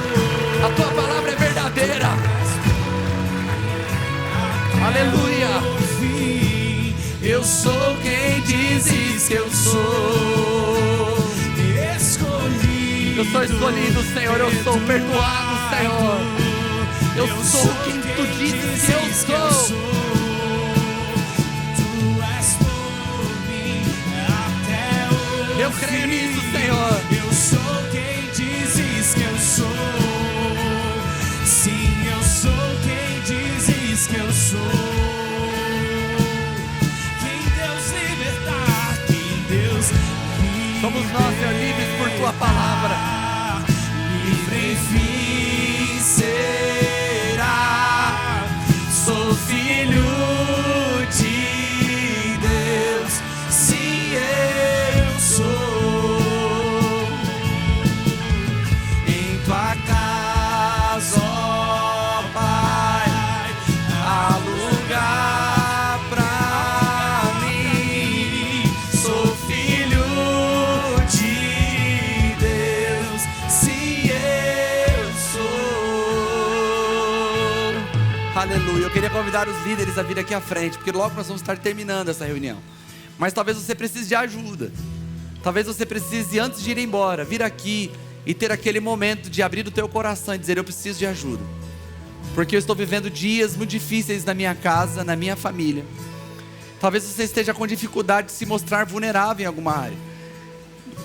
Speaker 1: a Tua palavra é verdadeira. Aleluia. Eu sou quem dizes que eu sou. Eu sou escolhido, Senhor. Eu sou perdoado, Senhor. Eu sou quem Tu dizes que eu sou. Eu creio nisso, Senhor.
Speaker 2: Eu sou quem dizes que eu sou. Sim, eu sou quem dizes que eu sou. Quem Deus libertar, quem Deus libertar.
Speaker 1: Somos nós, Senhor, livres por Tua palavra.
Speaker 2: Livre enfim será. Sou filho de Deus. Sim, eu sou. Em Tua casa, ó Pai, há lugar pra mim. Sou filho de Deus, sim, eu sou.
Speaker 1: Aleluia. Eu queria convidar os líderes a vir aqui à frente, porque logo nós vamos estar terminando essa reunião. Mas talvez você precise de ajuda. Talvez você precise, antes de ir embora, vir aqui e ter aquele momento de abrir o teu coração e dizer: eu preciso de ajuda, porque eu estou vivendo dias muito difíceis na minha casa, na minha família. Talvez você esteja com dificuldade de se mostrar vulnerável em alguma área.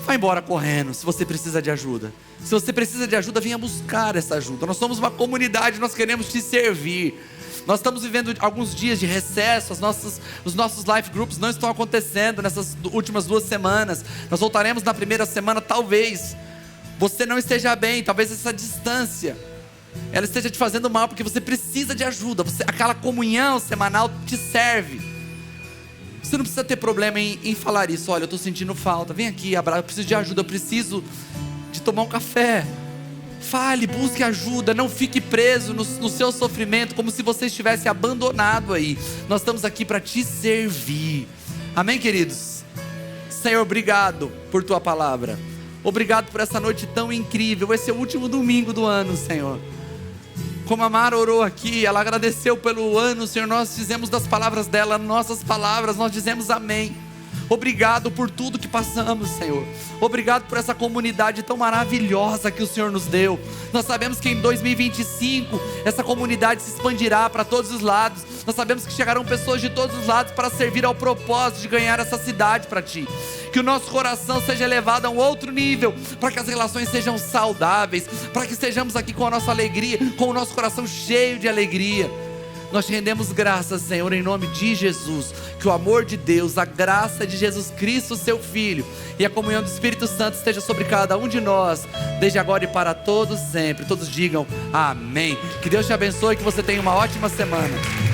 Speaker 1: Vá embora correndo se você precisa de ajuda. Se você precisa de ajuda, venha buscar essa ajuda. Nós somos uma comunidade, nós queremos te servir. Nós estamos vivendo alguns dias de recesso, os nossos life groups não estão acontecendo nessas últimas 2 semanas. Nós voltaremos na primeira semana. Talvez você não esteja bem, talvez essa distância ela esteja te fazendo mal, porque você precisa de ajuda. Aquela comunhão semanal te serve. Você não precisa ter problema em falar isso. Olha, eu estou sentindo falta, vem aqui, eu preciso de ajuda, eu preciso de tomar um café. Fale, busque ajuda, não fique preso no seu sofrimento, como se você estivesse abandonado aí. Nós estamos aqui para te servir, amém, queridos? Senhor, obrigado por Tua palavra, obrigado por essa noite tão incrível. Esse é o último domingo do ano, Senhor. Como a Mara orou aqui, ela agradeceu pelo ano, Senhor, nós fizemos das palavras dela nossas palavras, nós dizemos amém. Obrigado por tudo que passamos, Senhor. Obrigado por essa comunidade tão maravilhosa que o Senhor nos deu. Nós sabemos que em 2025 essa comunidade se expandirá para todos os lados. Nós sabemos que chegarão pessoas de todos os lados para servir ao propósito de ganhar essa cidade para Ti. Que o nosso coração seja elevado a um outro nível, para que as relações sejam saudáveis, para que estejamos aqui com a nossa alegria, com o nosso coração cheio de alegria. Nós te rendemos graças, Senhor, em nome de Jesus. Que o amor de Deus, a graça de Jesus Cristo, seu Filho, e a comunhão do Espírito Santo esteja sobre cada um de nós, desde agora e para todos sempre. Todos digam amém. Que Deus te abençoe e que você tenha uma ótima semana.